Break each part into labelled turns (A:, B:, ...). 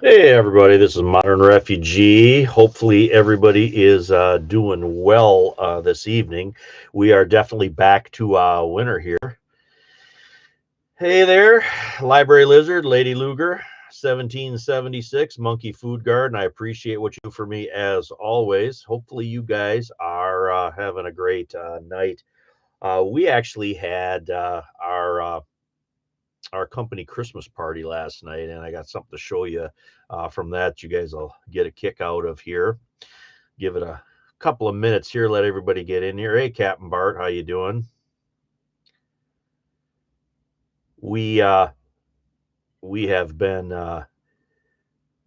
A: Hey everybody, this is Modern Refugee. Hopefully everybody is doing well this evening. We are definitely back to winter here. Hey there, Library Lizard, Lady Luger, 1776, Monkey Food Garden. I appreciate what you do for me as always. Hopefully you guys are having a great night. We actually had our company Christmas party last night, and I got something to show you from that. You guys will get a kick out of here. Give it a couple of minutes here. Let everybody get in here. Hey, Captain Bart, how you doing? We uh, we have been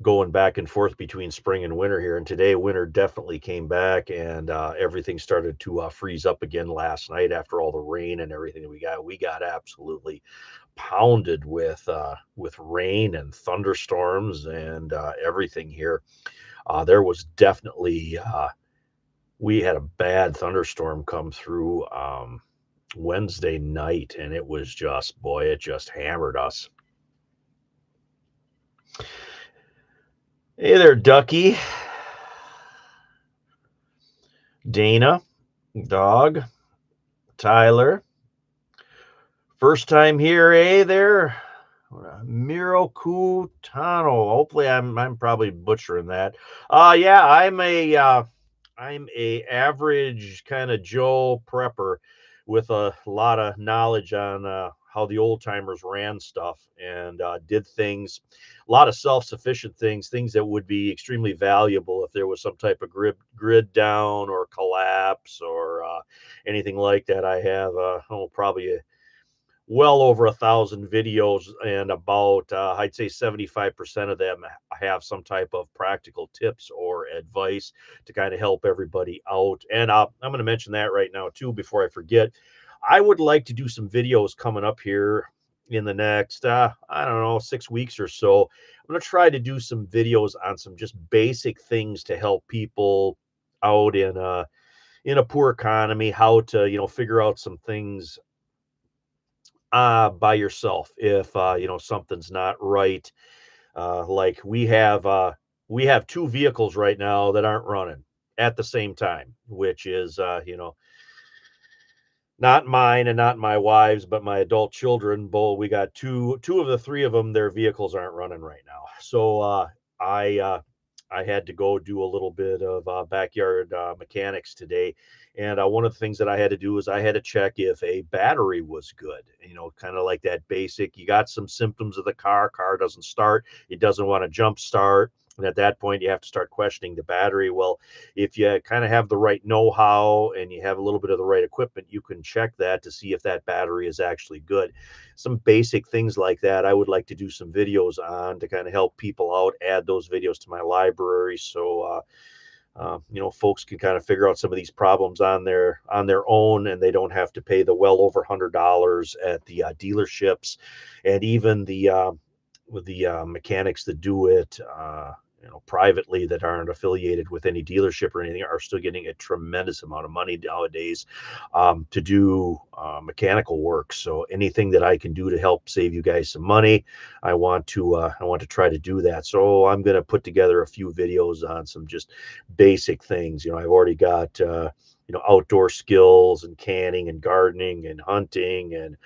A: going back and forth between spring and winter here, and today winter definitely came back, and everything started to freeze up again last night after all the rain and everything that we got. We got absolutely pounded with rain and thunderstorms and everything here. There was definitely we had a bad thunderstorm come through Wednesday night, and it was just boy, it just hammered us. Hey there, Ducky, Dana, Dog, Tyler. First time here, there. Miroku Tano. Hopefully, I'm probably butchering that. Yeah, I'm a average kind of Joe prepper with a lot of knowledge on how the old timers ran stuff and did things, a lot of self-sufficient things, things that would be extremely valuable if there was some type of grid down or collapse or anything like that. I have probably well over 1,000 videos, and about I'd say 75% of them have some type of practical tips or advice to kind of help everybody out. And I'm going to mention that right now too before I forget. I would like to do some videos coming up here in the next I don't know, 6 weeks or so. I'm going to try to do some videos on some just basic things to help people out in a poor economy, how to figure out some things by yourself if something's not right. Like we have two vehicles right now that aren't running at the same time, which is not mine and not my wife's, but my adult children. Both we got two of the three of them. Their vehicles aren't running right now, so I I had to go do a little bit of backyard mechanics today. And one of the things that I had to do is I had to check if a battery was good. Kind of like that basic. You got some symptoms of the car doesn't start, it doesn't want to jump start. And at that point, you have to start questioning the battery. Well, if you kind of have the right know-how and you have a little bit of the right equipment, you can check that to see if that battery is actually good. Some basic things like that I would like to do some videos on to kind of help people out, add those videos to my library so folks can kind of figure out some of these problems on their own, and they don't have to pay the well over $100 at the dealerships, and even the mechanics that do it privately that aren't affiliated with any dealership or anything are still getting a tremendous amount of money nowadays to do mechanical work. So anything that I can do to help save you guys some money, I want to try to do that. So I'm going to put together a few videos on some just basic things. I've already got outdoor skills and canning and gardening and hunting and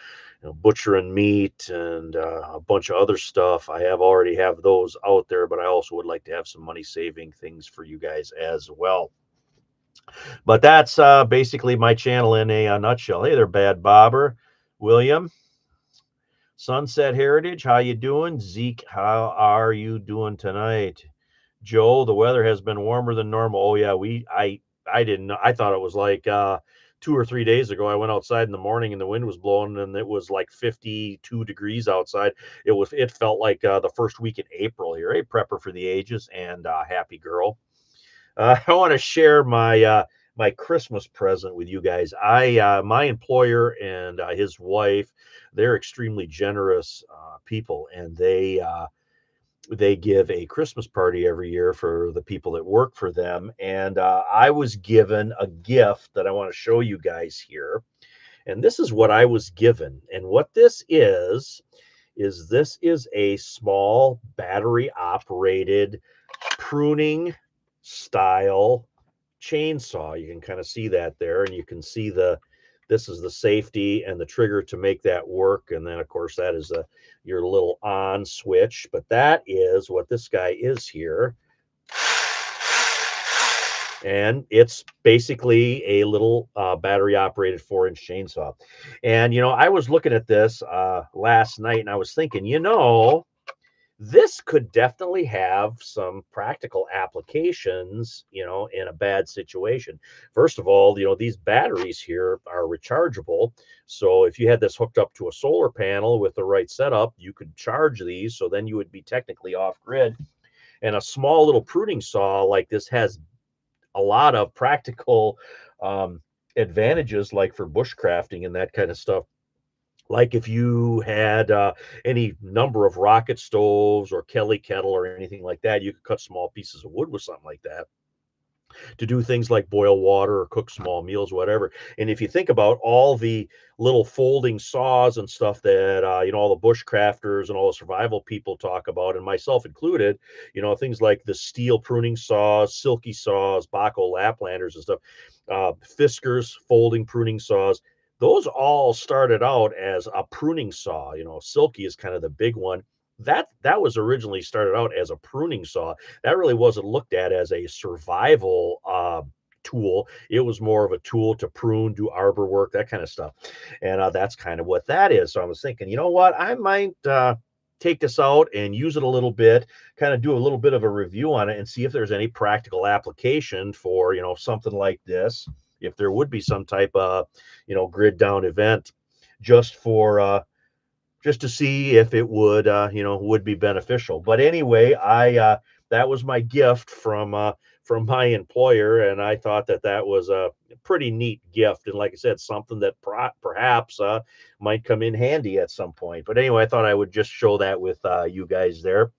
A: butchering meat and a bunch of other stuff. I already have those out there, but I also would like to have some money saving things for you guys as well. But that's basically my channel in a nutshell. Hey there, Bad Bobber, William, Sunset Heritage. How you doing? Zeke, how are you doing tonight? Joe, the weather has been warmer than normal. Oh yeah, I didn't know. I thought it was like 2 or 3 days ago. I went outside in the morning and the wind was blowing and it was like 52 degrees outside. It felt like the first week in April here. A prepper for the ages and happy girl. I want to share my Christmas present with you guys. My employer and his wife, they're extremely generous people, and they give a Christmas party every year for the people that work for them. And I was given a gift that I want to show you guys here. And this is what I was given. And what this is this is a small battery operated pruning style chainsaw. You can kind of see that there, and you can see this is the safety and the trigger to make that work. And then of course that is your little on switch, but that is what this guy is here. And it's basically a little battery operated 4-inch chainsaw. And I was looking at this last night, and I was thinking, this could definitely have some practical applications, in a bad situation. First of all, these batteries here are rechargeable. So if you had this hooked up to a solar panel with the right setup, you could charge these. So then you would be technically off grid. And a small little pruning saw like this has a lot of practical advantages, like for bushcrafting and that kind of stuff. Like if you had any number of rocket stoves or Kelly kettle or anything like that, you could cut small pieces of wood with something like that to do things like boil water or cook small meals, whatever. And if you think about all the little folding saws and stuff that all the bushcrafters and all the survival people talk about, and myself included, things like the steel pruning saws, silky saws, Baco Laplanders and stuff, Fiskars folding pruning saws. Those all started out as a pruning saw. Silky is kind of the big one. That was originally started out as a pruning saw. That really wasn't looked at as a survival tool. It was more of a tool to prune, do arbor work, that kind of stuff. And that's kind of what that is. So I was thinking, you know what, I might take this out and use it a little bit, kind of do a little bit of a review on it and see if there's any practical application for, something like this. If there would be some type of, grid down event, just for just to see if it would would be beneficial. But anyway, I that was my gift from my employer, and I thought that was a pretty neat gift, and like I said, something that perhaps might come in handy at some point. But anyway, I thought I would just show that with you guys there.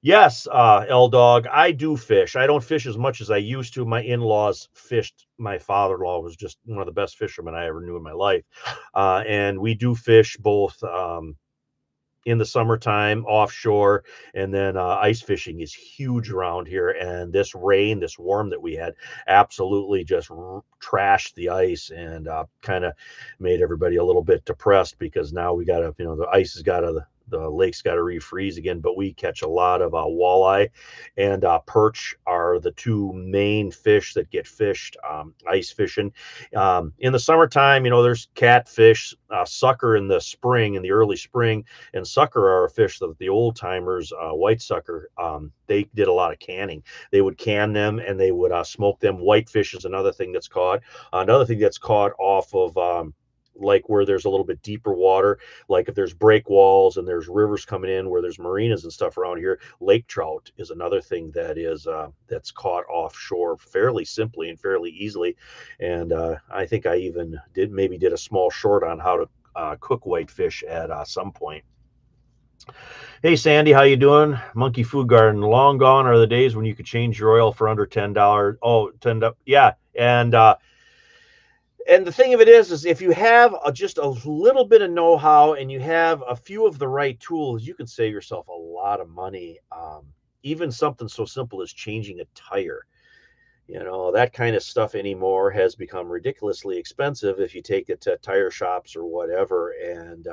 A: Yes, L Dog, I do fish. I don't fish as much as I used to. My in-laws fished. My father-in-law was just one of the best fishermen I ever knew in my life. And we do fish both in the summertime offshore, and then ice fishing is huge around here. And this rain, this warm that we had, absolutely just trashed the ice and kind of made everybody a little bit depressed, because now we got to, the ice has got to, the lake's got to refreeze again. But we catch a lot of walleye and perch are the two main fish that get fished ice fishing. In the summertime, there's catfish, sucker in the spring, in the early spring, and sucker are a fish that the old timers, white sucker, they did a lot of canning. They would can them and they would smoke them. Whitefish is another thing that's caught. Another thing that's caught off of like where there's a little bit deeper water, like if there's break walls and there's rivers coming in where there's marinas and stuff around here, lake trout is another thing that is that's caught offshore fairly simply and fairly easily. And I think I even did a small short on how to cook whitefish at some point. Hey Sandy, how you doing? Monkey Food Garden. Long gone are the days when you could change your oil for under $10. Oh, yeah. And the thing of it is if you have just a little bit of know-how and you have a few of the right tools, you can save yourself a lot of money. Even something so simple as changing a tire. That kind of stuff anymore has become ridiculously expensive if you take it to tire shops or whatever. And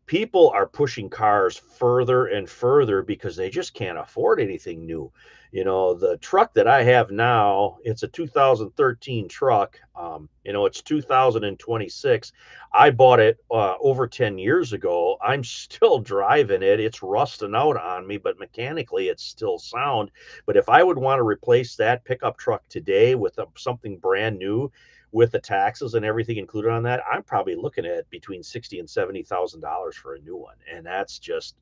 A: people are pushing cars further and further because they just can't afford anything new. The truck that I have now, it's a 2013 truck. It's 2026. I bought it over 10 years ago. I'm still driving it. It's rusting out on me, but mechanically it's still sound. But if I would want to replace that pickup truck today with something brand new, with the taxes and everything included on that, I'm probably looking at between $60,000 and $70,000 for a new one. And that's just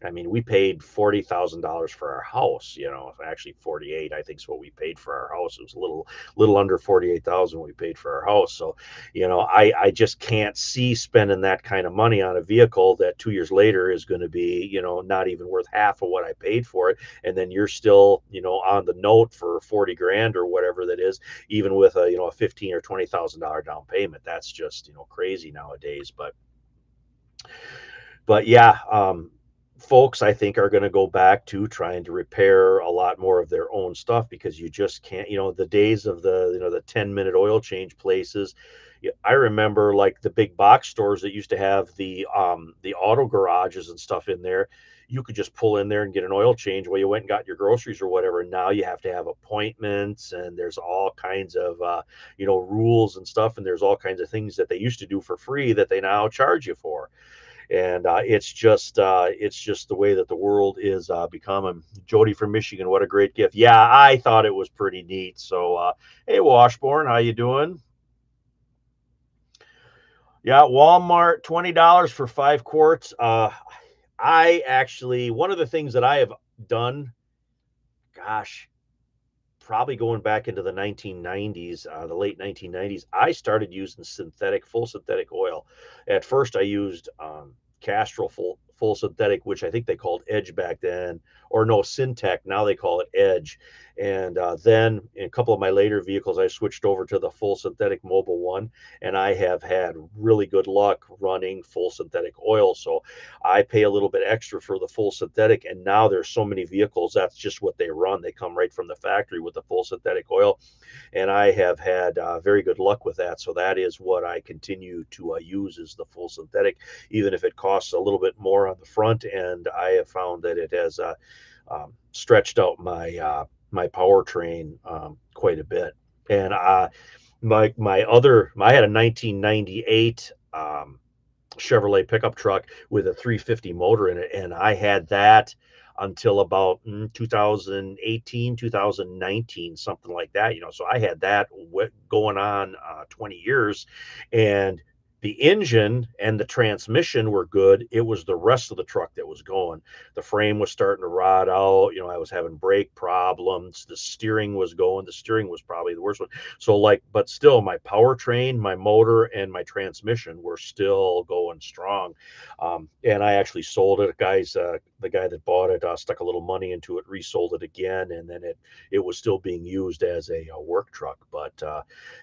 A: I mean, we paid $40,000 for our house, actually 48, I think is what we paid for our house. It was little under 48,000 we paid for our house. So, I just can't see spending that kind of money on a vehicle that 2 years later is going to be, not even worth half of what I paid for it. And then you're still, on the note for 40 grand or whatever that is, even with a 15 or $20,000 down payment. That's just, crazy nowadays. But yeah, folks, I think, are going to go back to trying to repair a lot more of their own stuff because you just can't, the days of the 10-minute oil change places. I remember like the big box stores that used to have the auto garages and stuff in there. You could just pull in there and get an oil change while you went and got your groceries or whatever. Now you have to have appointments, and there's all kinds of rules and stuff, and there's all kinds of things that they used to do for free that they now charge you for. And it's just the way that the world is becoming. Jody from Michigan, what a great gift. Yeah, I thought it was pretty neat. So hey, Washburn, how you doing? Yeah, Walmart, $20 for 5 quarts. I actually, one of the things that I have done, gosh, probably going back into the 1990s, the late 1990s, I started using full synthetic oil. At first, I used Castrol full synthetic, which I think they called Edge back then, or no, Syntec. Now they call it Edge. And then in a couple of my later vehicles, I switched over to the full synthetic Mobil One, and I have had really good luck running full synthetic oil. So I pay a little bit extra for the full synthetic, and now there's so many vehicles that's just what they run. They come right from the factory with the full synthetic oil, and I have had very good luck with that. So that is what I continue to use is the full synthetic, even if it costs a little bit more on the front end. I have found that it has stretched out my powertrain quite a bit. And I had a 1998 Chevrolet pickup truck with a 350 motor in it, and I had that until about 2018, 2019, something like that. So I had that going on 20 years, and the engine and the transmission were good. It was the rest of the truck that was going. The frame was starting to rot out. I was having brake problems. The steering was going. The steering was probably the worst one. So but still, my powertrain, my motor, and my transmission were still going strong. And I actually sold it. The guy that bought it stuck a little money into it, resold it again, and then it was still being used as a work truck. But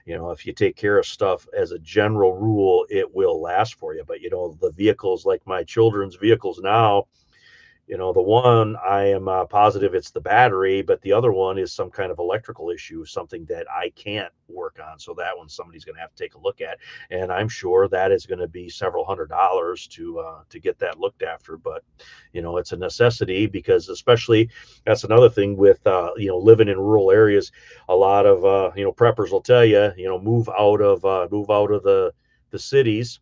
A: if you take care of stuff as a general rule, it will last for you. But the vehicles like my children's vehicles now, the one I am positive it's the battery, but the other one is some kind of electrical issue, something that I can't work on. So that one somebody's going to have to take a look at, and I'm sure that is going to be several $100s to get that looked after. But it's a necessity because, especially, that's another thing with living in rural areas. A lot of preppers will tell you, move out of the cities,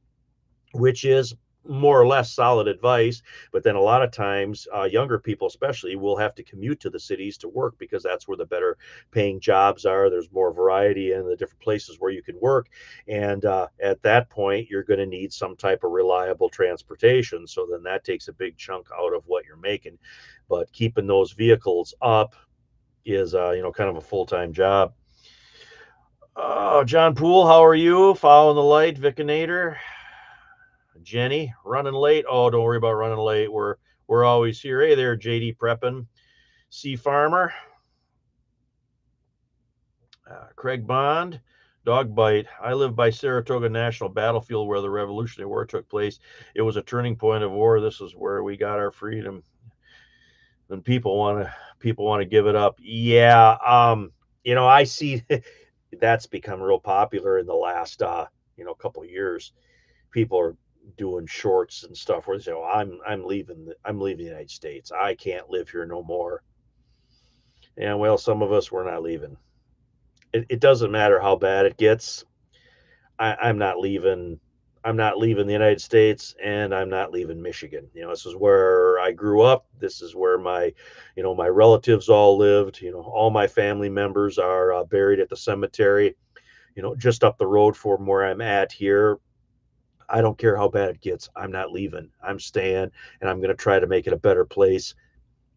A: which is more or less solid advice. But then a lot of times, younger people especially will have to commute to the cities to work because that's where the better paying jobs are. There's more variety in the different places where you can work. And at that point, you're going to need some type of reliable transportation. So then that takes a big chunk out of what you're making. But keeping those vehicles up is, kind of a full-time job. Oh, John Poole, how are you? Following the light, Vicinator. Jenny, running late. Oh, don't worry about running late. We're always here. Hey there, JD Preppin, Sea Farmer, Craig Bond, Dog Bite. I live by Saratoga National Battlefield where the Revolutionary War took place. It was a turning point of war. This is where we got our freedom. And people want to give it up. Yeah, I see that's become real popular in the last couple of years. People are doing shorts and stuff where they say, "Oh, I'm leaving the United States. I can't live here no more." And well, some of us we're not leaving. It doesn't matter how bad it gets. I'm not leaving. I'm not leaving the United States, and I'm not leaving Michigan. This is where I grew up. This is where my relatives all lived. All my family members are buried at the cemetery. Just up the road from where I'm at here. I don't care how bad it gets. I'm not leaving. I'm staying, and I'm going to try to make it a better place.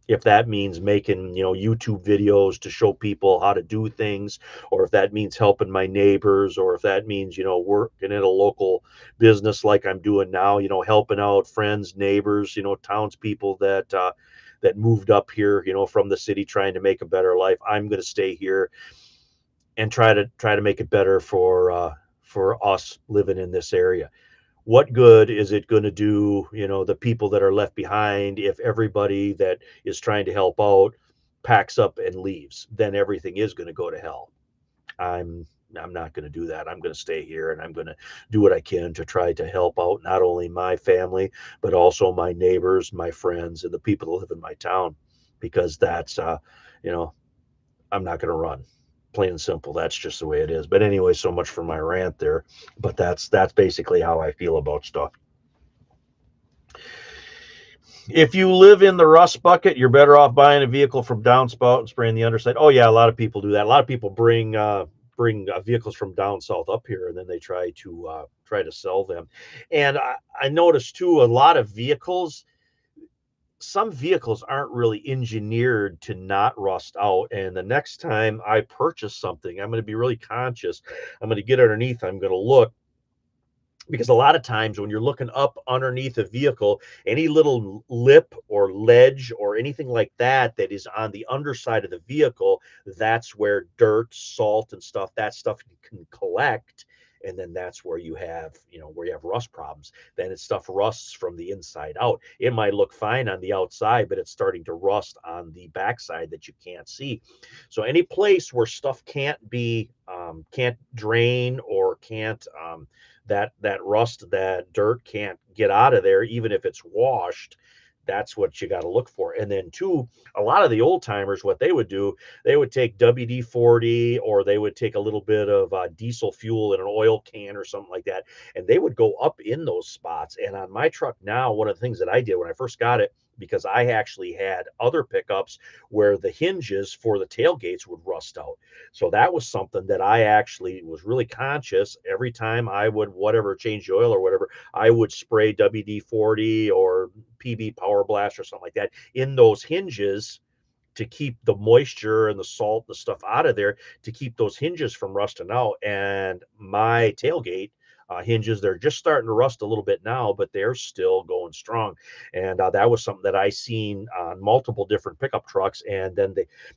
A: If that means making, YouTube videos to show people how to do things, or if that means helping my neighbors, or if that means, working in a local business like I'm doing now, helping out friends, neighbors, townspeople that moved up here, from the city trying to make a better life. I'm going to stay here and try to make it better for us living in this area. What good is it going to do, the people that are left behind, if everybody that is trying to help out packs up and leaves? Then everything is going to go to hell. I'm not going to do that. I'm going to stay here, and I'm going to do what I can to try to help out not only my family, but also my neighbors, my friends, and the people that live in my town, because that's you know I'm not going to run. Plain and simple. That's just the way it is. But anyway, so much for my rant there. But that's basically how I feel about stuff. If you live in the rust bucket, you're better off buying a vehicle from downspout and spraying the underside. Oh yeah, a lot of people do that. A lot of people bring vehicles from down south up here, and then they try to sell them. And I noticed too, a lot of vehicles, some vehicles aren't really engineered to not rust out. And the next time I purchase something, I'm going to be really conscious. I'm going to get underneath. I'm going to look, because a lot of times when you're looking up underneath a vehicle, any little lip or ledge or anything like that that is on the underside of the vehicle, that's where dirt, salt, and stuff, that stuff can collect. And then that's where you have rust problems. Then it's stuff rusts from the inside out. It might look fine on the outside, but it's starting to rust on the backside that you can't see. So any place where stuff can't drain, or can't that rust, that dirt can't get out of there, even if it's washed. That's what you got to look for. And then two, a lot of the old timers, what they would do, they would take WD-40, or they would take a little bit of diesel fuel in an oil can or something like that, and they would go up in those spots. And on my truck now, one of the things that I did when I first got it, because I actually had other pickups where the hinges for the tailgates would rust out. So that was something that I actually was really conscious. Every time I would, whatever, change the oil or whatever, I would spray WD-40 or PB Power Blast or something like that in those hinges, to keep the moisture and the salt, the stuff out of there, to keep those hinges from rusting out. And my tailgate hinges, they're just starting to rust a little bit now, but they're still going strong. And that was something that I seen on multiple different pickup trucks. And then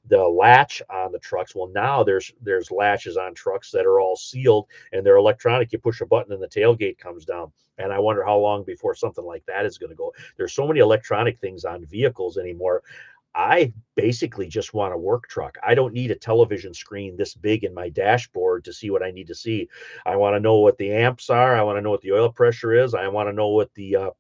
A: the latch on the trucks, well, now there's latches on trucks that are all sealed, and they're electronic. You push a button and the tailgate comes down. And I wonder how long before something like that is going to go. There's so many electronic things on vehicles anymore. I basically just want a work truck. I don't need a television screen this big in my dashboard to see what I need to see. I want to know what the amps are. I want to know what the oil pressure is. I want to know what the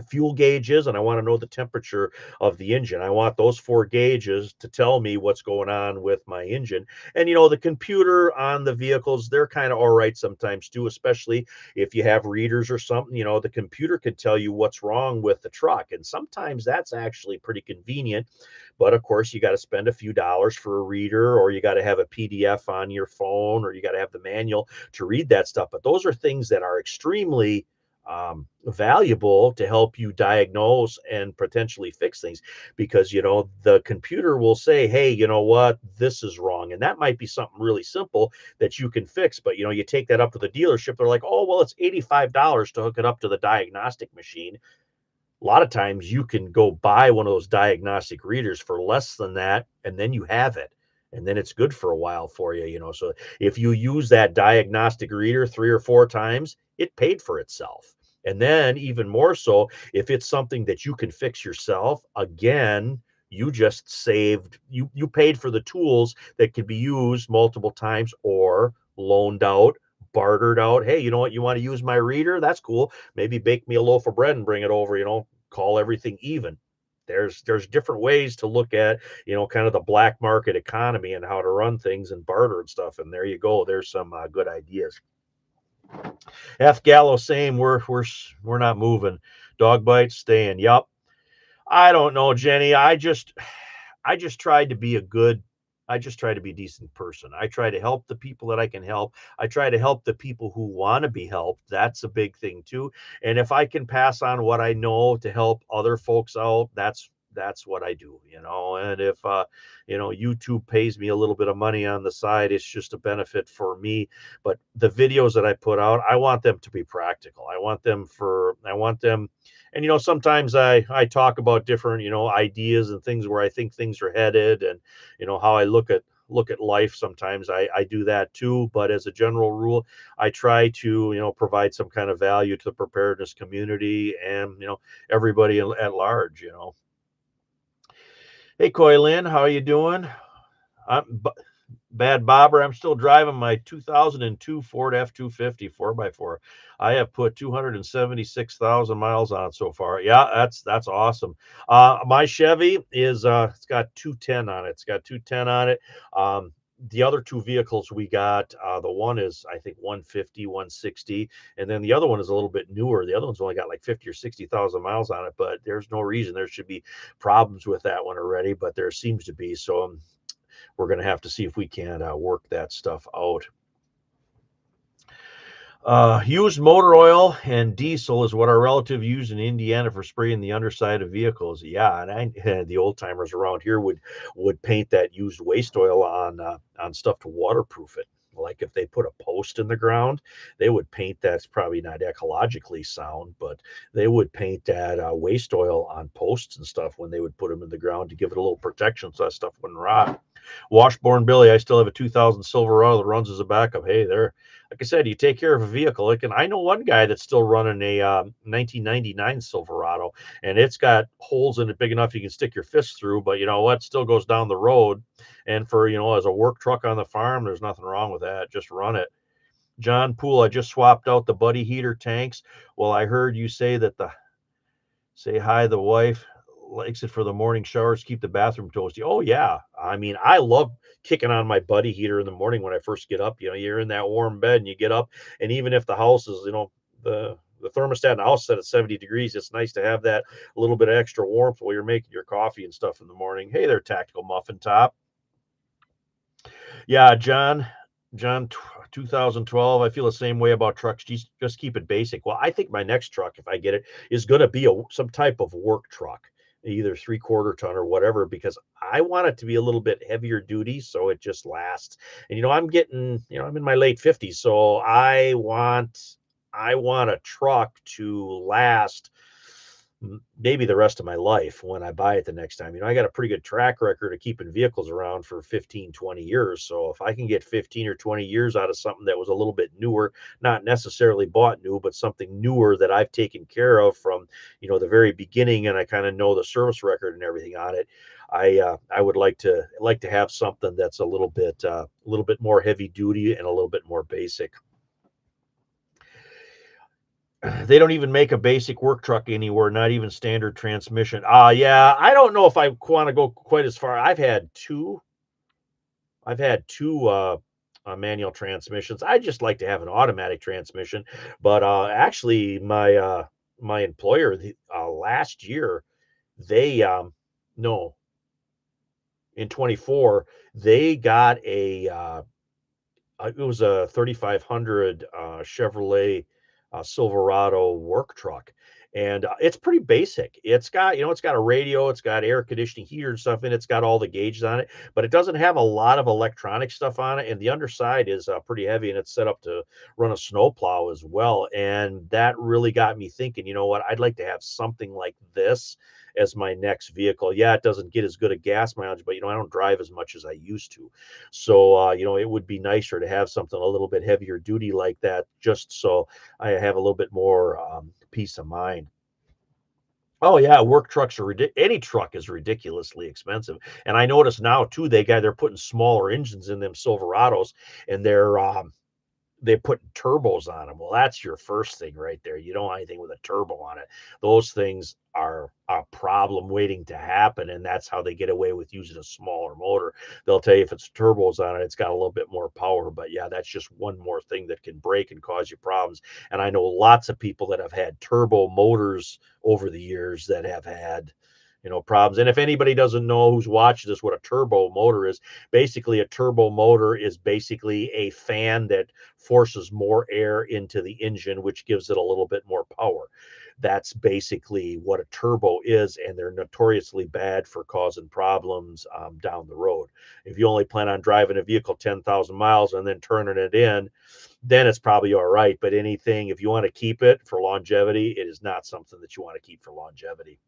A: fuel gauge is, and I want to know the temperature of the engine. I want those four gauges to tell me what's going on with my engine. And the computer on the vehicles, they're kind of all right sometimes too, especially if you have readers or something. The computer could tell you what's wrong with the truck, and sometimes that's actually pretty convenient. But of course, you got to spend a few dollars for a reader, or you got to have a PDF on your phone, or you got to have the manual to read that stuff. But those are things that are extremely valuable to help you diagnose and potentially fix things, because the computer will say, hey, you know what, this is wrong. And that might be something really simple that you can fix, but you take that up to the dealership, they're like, oh well, it's $85 to hook it up to the diagnostic machine. A lot of times you can go buy one of those diagnostic readers for less than that, and then you have it, and then it's good for a while for you. So if you use that diagnostic reader 3 or 4 times, it paid for itself. And then even more so, if it's something that you can fix yourself, again, you just saved, you paid for the tools that could be used multiple times, or loaned out, bartered out. Hey, you know what, you want to use my reader? That's cool. Maybe bake me a loaf of bread and bring it over, call everything even. There's different ways to look at, kind of the black market economy and how to run things and barter and stuff. And there you go. There's some good ideas. F Gallo, same. We're not moving. Dog bites staying. Yup. I don't know, Jenny. I just tried to be a good I just try to be a decent person. I try to help the people that I can help. I try to help the people who want to be helped. That's a big thing too. And if I can pass on what I know to help other folks out, that's what I do, you know. And if YouTube pays me a little bit of money on the side, it's just a benefit for me. But the videos that I put out, I want them to be practical. I want them, and sometimes I talk about different, ideas and things where I think things are headed, and how I look at life. Sometimes I do that too, but as a general rule, I try to provide some kind of value to the preparedness community and everybody at large. Hey, Koi Lynn, how are you doing? I'm Bad Bobber. I'm still driving my 2002 Ford F-250 4x4. I have put 276,000 miles on it so far. Yeah, that's awesome. My Chevy is it's got 210 on it. It's got 210 on it. The other two vehicles we got, the one is I think 150, 160, and then the other one is a little bit newer. The other one's only got like 50 or 60,000 miles on it, but there's no reason there should be problems with that one already, but there seems to be. So we're going to have to see if we can work that stuff out. Used motor oil and diesel is what our relative used in Indiana for spraying the underside of vehicles. Yeah, and the old timers around here would paint that used waste oil on stuff to waterproof it. Like if they put a post in the ground, they would paint that's probably not ecologically sound, but they would paint that waste oil on posts and stuff when they would put them in the ground to give it a little protection so that stuff wouldn't rot. Washborn Billy, I still have a 2000 Silverado that runs as a backup. Hey, there, like I said, you take care of a vehicle. I know one guy that's still running a 1999 Silverado, and it's got holes in it big enough you can stick your fist through. But you know what? Still goes down the road. And for as a work truck on the farm, there's nothing wrong with that. Just run it. John Poole, I just swapped out the buddy heater tanks. Well, I heard you say that say hi, the wife likes it for the morning showers, keep the bathroom toasty. Oh yeah. I mean, I love kicking on my buddy heater in the morning when I first get up. You're in that warm bed and you get up, and even if the house is, the thermostat in the house set at 70 degrees, it's nice to have that little bit of extra warmth while you're making your coffee and stuff in the morning. Hey there, Tactical Muffin Top. Yeah, John, 2012. I feel the same way about trucks. Just keep it basic. Well, I think my next truck, if I get it, is going to be some type of work truck, either 3/4 ton or whatever, because I want it to be a little bit heavier duty, so it just lasts. And I'm in my late 50s, so I want a truck to last maybe the rest of my life when I buy it the next time. I got a pretty good track record of keeping vehicles around for 15, 20 years. So if I can get 15 or 20 years out of something that was a little bit newer, not necessarily bought new, but something newer that I've taken care of from, the very beginning, and I kind of know the service record and everything on it, I would like to have something that's a little bit more heavy duty and a little bit more basic. They don't even make a basic work truck anywhere, not even standard transmission. Yeah, I don't know if I want to go quite as far. I've had two manual transmissions. I just like to have an automatic transmission, but actually, my employer last year, they no, in 24, they got it was a 3500 Chevrolet Silverado work truck, and it's pretty basic. It's got a radio, it's got air conditioning, heater and stuff in it. It's got all the gauges on it, but it doesn't have a lot of electronic stuff on it. And the underside is pretty heavy, and it's set up to run a snowplow as well. And that really got me thinking. You know what? I'd like to have something like this as my next vehicle. Yeah, it doesn't get as good a gas mileage, but I don't drive as much as I used to. So, it would be nicer to have something a little bit heavier duty like that, just so I have a little bit more peace of mind. Oh yeah, work trucks are any truck is ridiculously expensive, and I notice now too they're putting smaller engines in them Silverados, and they put turbos on them. Well, that's your first thing right there. You don't want anything with a turbo on it. Those things are a problem waiting to happen, and that's how they get away with using a smaller motor. They'll tell you if it's turbos on it, it's got a little bit more power. But yeah, that's just one more thing that can break and cause you problems. And I know lots of people that have had turbo motors over the years that have had problems. And if anybody doesn't know who's watching this, what a turbo motor is, basically a turbo motor is basically a fan that forces more air into the engine, which gives it a little bit more power. That's basically what a turbo is, and they're notoriously bad for causing problems down the road. If you only plan on driving a vehicle 10,000 miles and then turning it in, then it's probably all right. But anything, if you want to keep it for longevity, it is not something that you want to keep for longevity.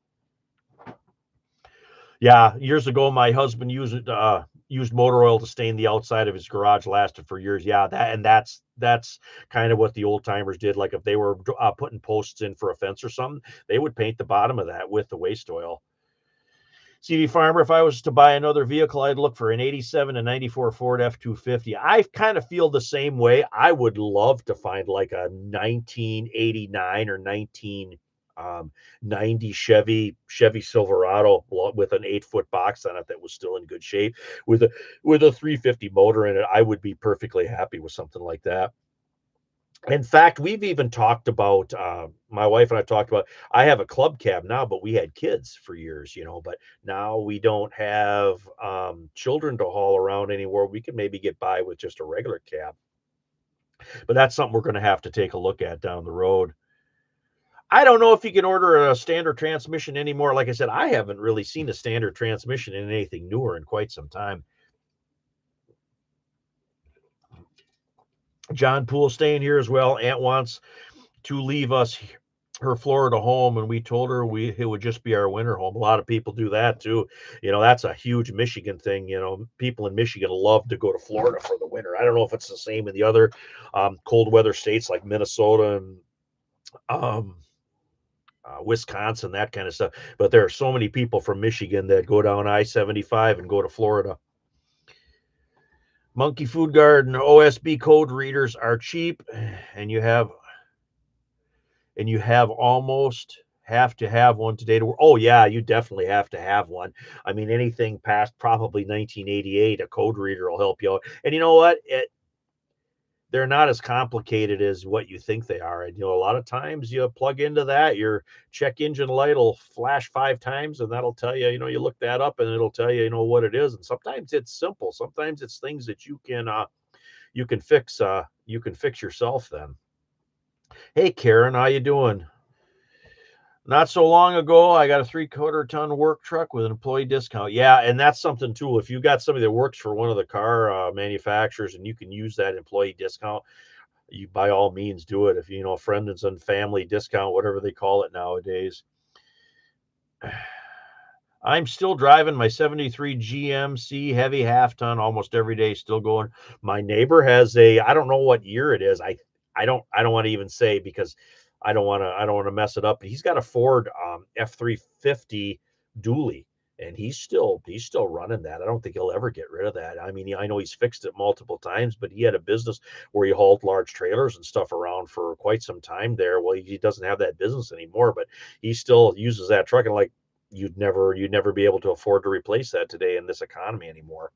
A: Yeah, years ago, my husband used motor oil to stain the outside of his garage. Lasted for years. Yeah, that's kind of what the old timers did. Like if they were putting posts in for a fence or something, they would paint the bottom of that with the waste oil. CD Farmer, if I was to buy another vehicle, I'd look for an 87 and 94 Ford F-250. I kind of feel the same way. I would love to find like a 1989 or 1990 Chevy Silverado with an 8-foot box on it that was still in good shape with a 350 motor in it. I would be perfectly happy with something like that. In fact, we've even talked about my wife and I talked about. I have a club cab now, but we had kids for years, But now we don't have children to haul around anymore. We can maybe get by with just a regular cab, but that's something we're going to have to take a look at down the road. I don't know if you can order a standard transmission anymore. Like I said, I haven't really seen a standard transmission in anything newer in quite some time. John Poole staying here as well. Aunt wants to leave us her Florida home, and we told her it would just be our winter home. A lot of people do that too. That's a huge Michigan thing. People in Michigan love to go to Florida for the winter. I don't know if it's the same in the other cold weather states like Minnesota and um, Wisconsin, that kind of stuff. But there are so many people from Michigan that go down I-75 and go to Florida. Monkey Food Garden OSB code readers are cheap, and you almost have to have one today to work. Oh yeah, you definitely have to have one. I mean, anything past probably 1988, a code reader will help you out. And you know what? They're not as complicated as what you think they are. And a lot of times you plug into that, your check engine light will flash 5 times, and that'll tell you. You look that up, and it'll tell you, what it is. And sometimes it's simple. Sometimes it's things that you can fix. You can fix yourself. Then, hey Karen, how you doing? Not so long ago, I got a 3/4 ton work truck with an employee discount. Yeah, and that's something too. If you got somebody that works for one of the car manufacturers and you can use that employee discount, you by all means do it. If friends and family discount, whatever they call it nowadays. I'm still driving my 73 GMC heavy half ton almost every day, still going. My neighbor has I don't know what year it is. I don't want to even say because I don't want to mess it up. He's got a Ford F350 dually, and he's still running that. I don't think he'll ever get rid of that. I mean, I know he's fixed it multiple times, but he had a business where he hauled large trailers and stuff around for quite some time there. Well, he doesn't have that business anymore, but he still uses that truck, and like you'd never be able to afford to replace that today in this economy anymore.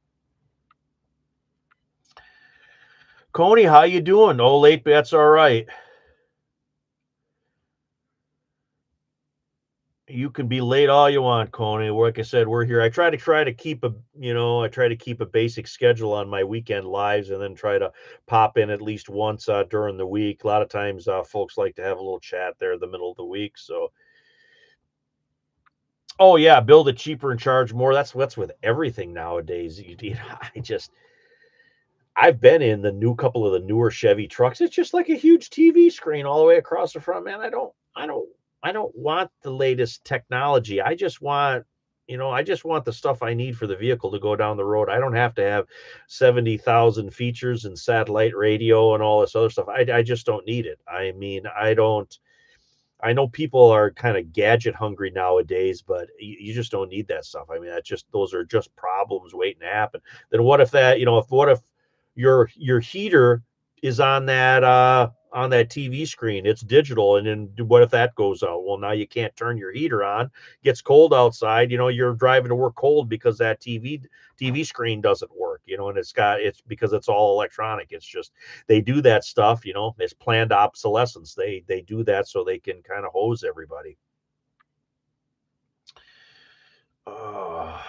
A: Coney, how you doing? Oh, late, but that's all right. You can be late all you want, Coney. Like I said, we're here. I try to keep a basic schedule on my weekend lives, and then try to pop in at least once during the week. A lot of times, folks like to have a little chat there in the middle of the week. So, oh yeah, build it cheaper and charge more. That's what's with everything nowadays. I've been in the new couple of the newer Chevy trucks. It's just like a huge TV screen all the way across the front, man. I don't want the latest technology. I just want the stuff I need for the vehicle to go down the road. I don't have to have 70,000 features and satellite radio and all this other stuff. I just don't need it. I mean, I don't. I know people are kind of gadget hungry nowadays, but you just don't need that stuff. I mean, those are just problems waiting to happen. Then what if that, what if your heater is on that TV screen? It's digital, and then what if that goes out? Well, now you can't turn your heater on. Gets cold outside. You're driving to work cold because that TV screen doesn't work. And it's because it's all electronic. It's just they do that stuff. It's planned obsolescence. They do that so they can kind of hose everybody. Uh,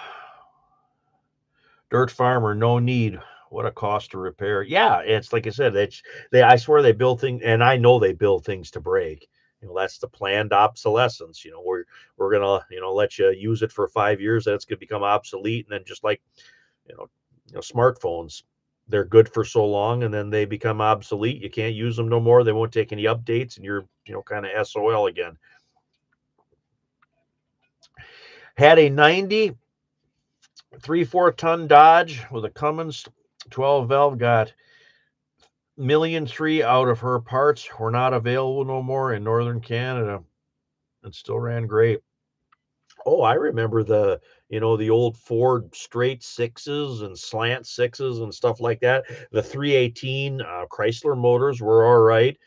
A: Dirt farmer, no need. What a cost to repair. Yeah, it's like I said, it's they I swear they build things, and I know they build things to break. That's the planned obsolescence. We're gonna, let you use it for 5 years, then it's gonna become obsolete. And then just like, you know, smartphones, they're good for so long and then they become obsolete. You can't use them no more. They won't take any updates, and you're, kind of SOL again. Had a 90 3/4 ton Dodge with a Cummins 12 valve, got million three out of her parts, were not available no more in northern Canada, and still ran great. Oh, I remember the old Ford straight sixes and slant sixes and stuff like that. The 318 Chrysler motors were all right.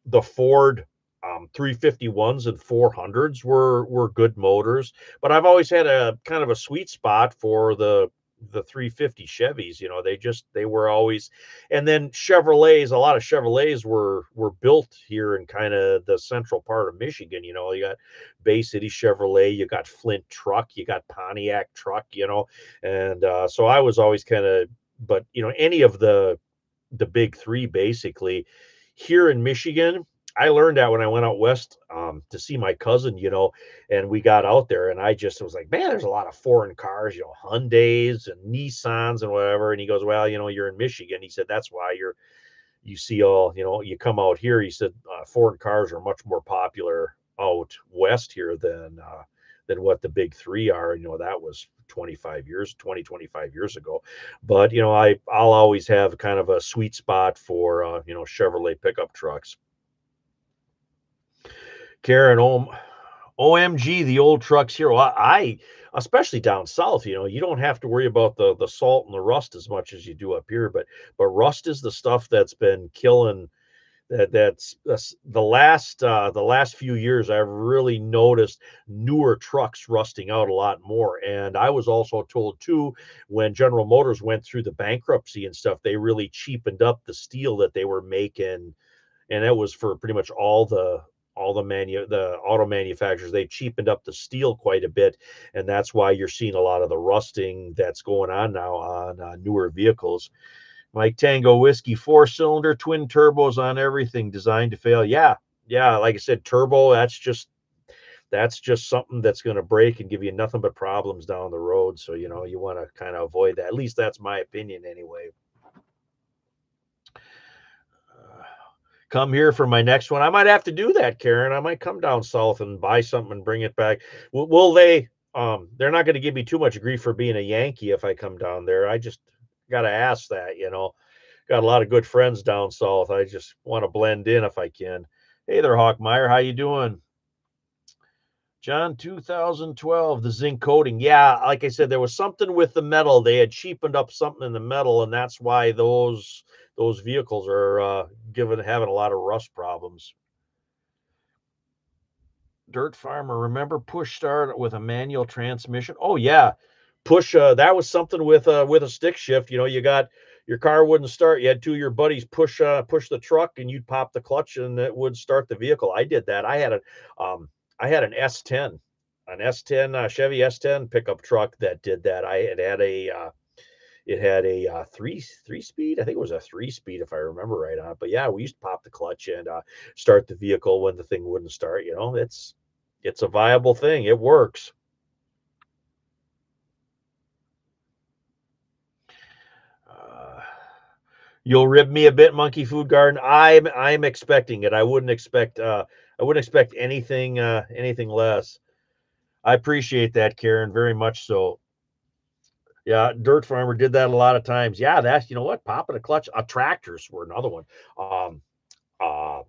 A: The Ford 351s and 400s were good motors, but I've always had a kind of a sweet spot for the 350 Chevys. They were always. And then Chevrolets, a lot of Chevrolets were built here in kind of the central part of Michigan. You got Bay City Chevrolet, you got Flint Truck, you got Pontiac Truck, and so I was always kind of, but any of the big three basically here in Michigan. I learned that when I went out west to see my cousin, and we got out there, and I just was like, man, there's a lot of foreign cars, Hyundais and Nissans and whatever. And he goes, well, you're in Michigan. He said, that's why you see all, you come out here. He said, foreign cars are much more popular out west here than what the big three are. That was 25 years ago. But, I'll always have kind of a sweet spot for, Chevrolet pickup trucks. Karen, OMG, the old trucks here. Well, especially down south, you don't have to worry about the salt and the rust as much as you do up here. But rust is the stuff that's been killing. That's the last few years I've really noticed newer trucks rusting out a lot more. And I was also told too, when General Motors went through the bankruptcy and stuff, they really cheapened up the steel that they were making, and that was for pretty much the auto manufacturers. They cheapened up the steel quite a bit, and that's why you're seeing a lot of the rusting that's going on now on newer vehicles. Mike Tango Whiskey, 4-cylinder, twin turbos on everything, designed to fail. Yeah, yeah. Like I said, turbo. That's just something that's going to break and give you nothing but problems down the road. So you want to kind of avoid that. At least that's my opinion, anyway. Uh, Come here for my next one. I might have to do that, Karen. I might come down south and buy something and bring it back. Will they? They're not going to give me too much grief for being a Yankee if I come down there. I just got to ask that. Got a lot of good friends down south. I just want to blend in if I can. Hey there, Hawkmeyer. How you doing? John, 2012, the zinc coating. Yeah, like I said, there was something with the metal. They had cheapened up something in the metal, and that's why those vehicles are having a lot of rust problems. Dirt farmer, remember push start with a manual transmission? Oh yeah, push. That was something with a stick shift. You got your car wouldn't start. You had two of your buddies push the truck, and you'd pop the clutch, and it would start the vehicle. I did that. I had an S10, Chevy S10 pickup truck that did that. It had a three speed. I think it was a 3 speed if I remember right on it. But yeah, we used to pop the clutch and start the vehicle when the thing wouldn't start. It's a viable thing. It works. Uh, you'll rib me a bit, Monkey Food Garden. I'm expecting it. I wouldn't expect anything less. I appreciate that, Karen, very much so. Yeah, Dirt Farmer did that a lot of times. Yeah, that's what, popping a clutch. Tractors were another one. Um, uh,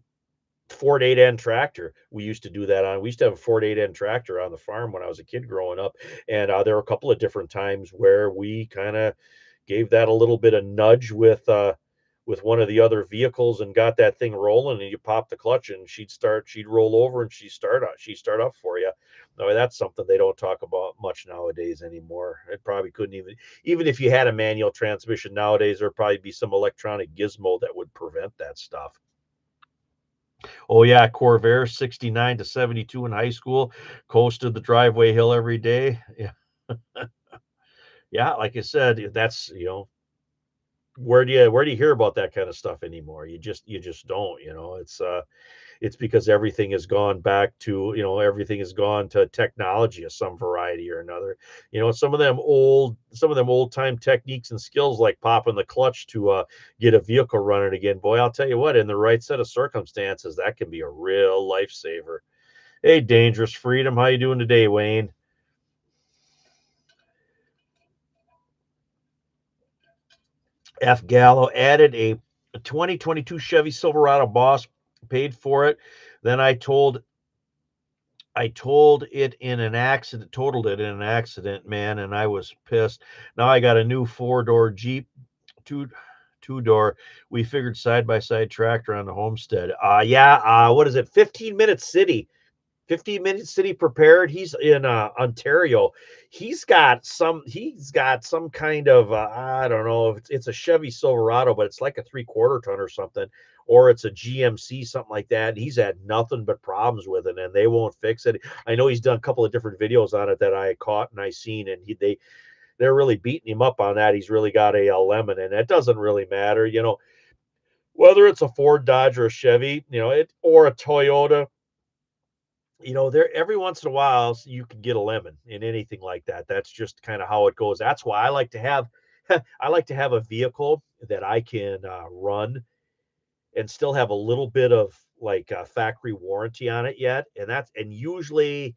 A: Ford 8N tractor. We used to do that on. We used to have a Ford 8N tractor on the farm when I was a kid growing up, and there were a couple of different times where we kind of gave that a little bit of nudge with one of the other vehicles and got that thing rolling. And you pop the clutch, and she'd roll over, and she'd start up for you. No, that's something they don't talk about much nowadays anymore. It probably couldn't even if you had a manual transmission nowadays, there'd probably be some electronic gizmo that would prevent that stuff. Oh yeah, Corvair 69 to 72 in high school, coasted the driveway hill every day. Yeah. Yeah, like I said, that's, where do you hear about that kind of stuff anymore? You just don't, it's because everything has gone back to, everything has gone to technology of some variety or another. Some of them old time techniques and skills like popping the clutch to get a vehicle running again. Boy, I'll tell you what, in the right set of circumstances, that can be a real lifesaver. Hey, Dangerous Freedom, how you doing today, Wayne? F. Gallo added a 2022 Chevy Silverado Boss, paid for it. Then I told it in an accident, totaled it in an accident, man, and I was pissed. Now I got a new four-door Jeep, two two-door. We figured side-by-side tractor on the homestead. Yeah, what is it? 15 minutes city. 15 minutes city prepared. He's in Ontario. He's got some kind of I don't know if it's a Chevy Silverado, but it's like a three-quarter ton or something, or it's a GMC, something like that. He's had nothing but problems with it, and they won't fix it. I know he's done a couple of different videos on it that I caught and I seen, and they're really beating him up on that. He's really got a lemon, and it doesn't really matter, whether it's a Ford, Dodge, or a Chevy, or a Toyota. There every once in a while you can get a lemon in anything like that. That's just kind of how it goes. That's why I like to have I like to have a vehicle that I can run and still have a little bit of like factory warranty on it yet. And usually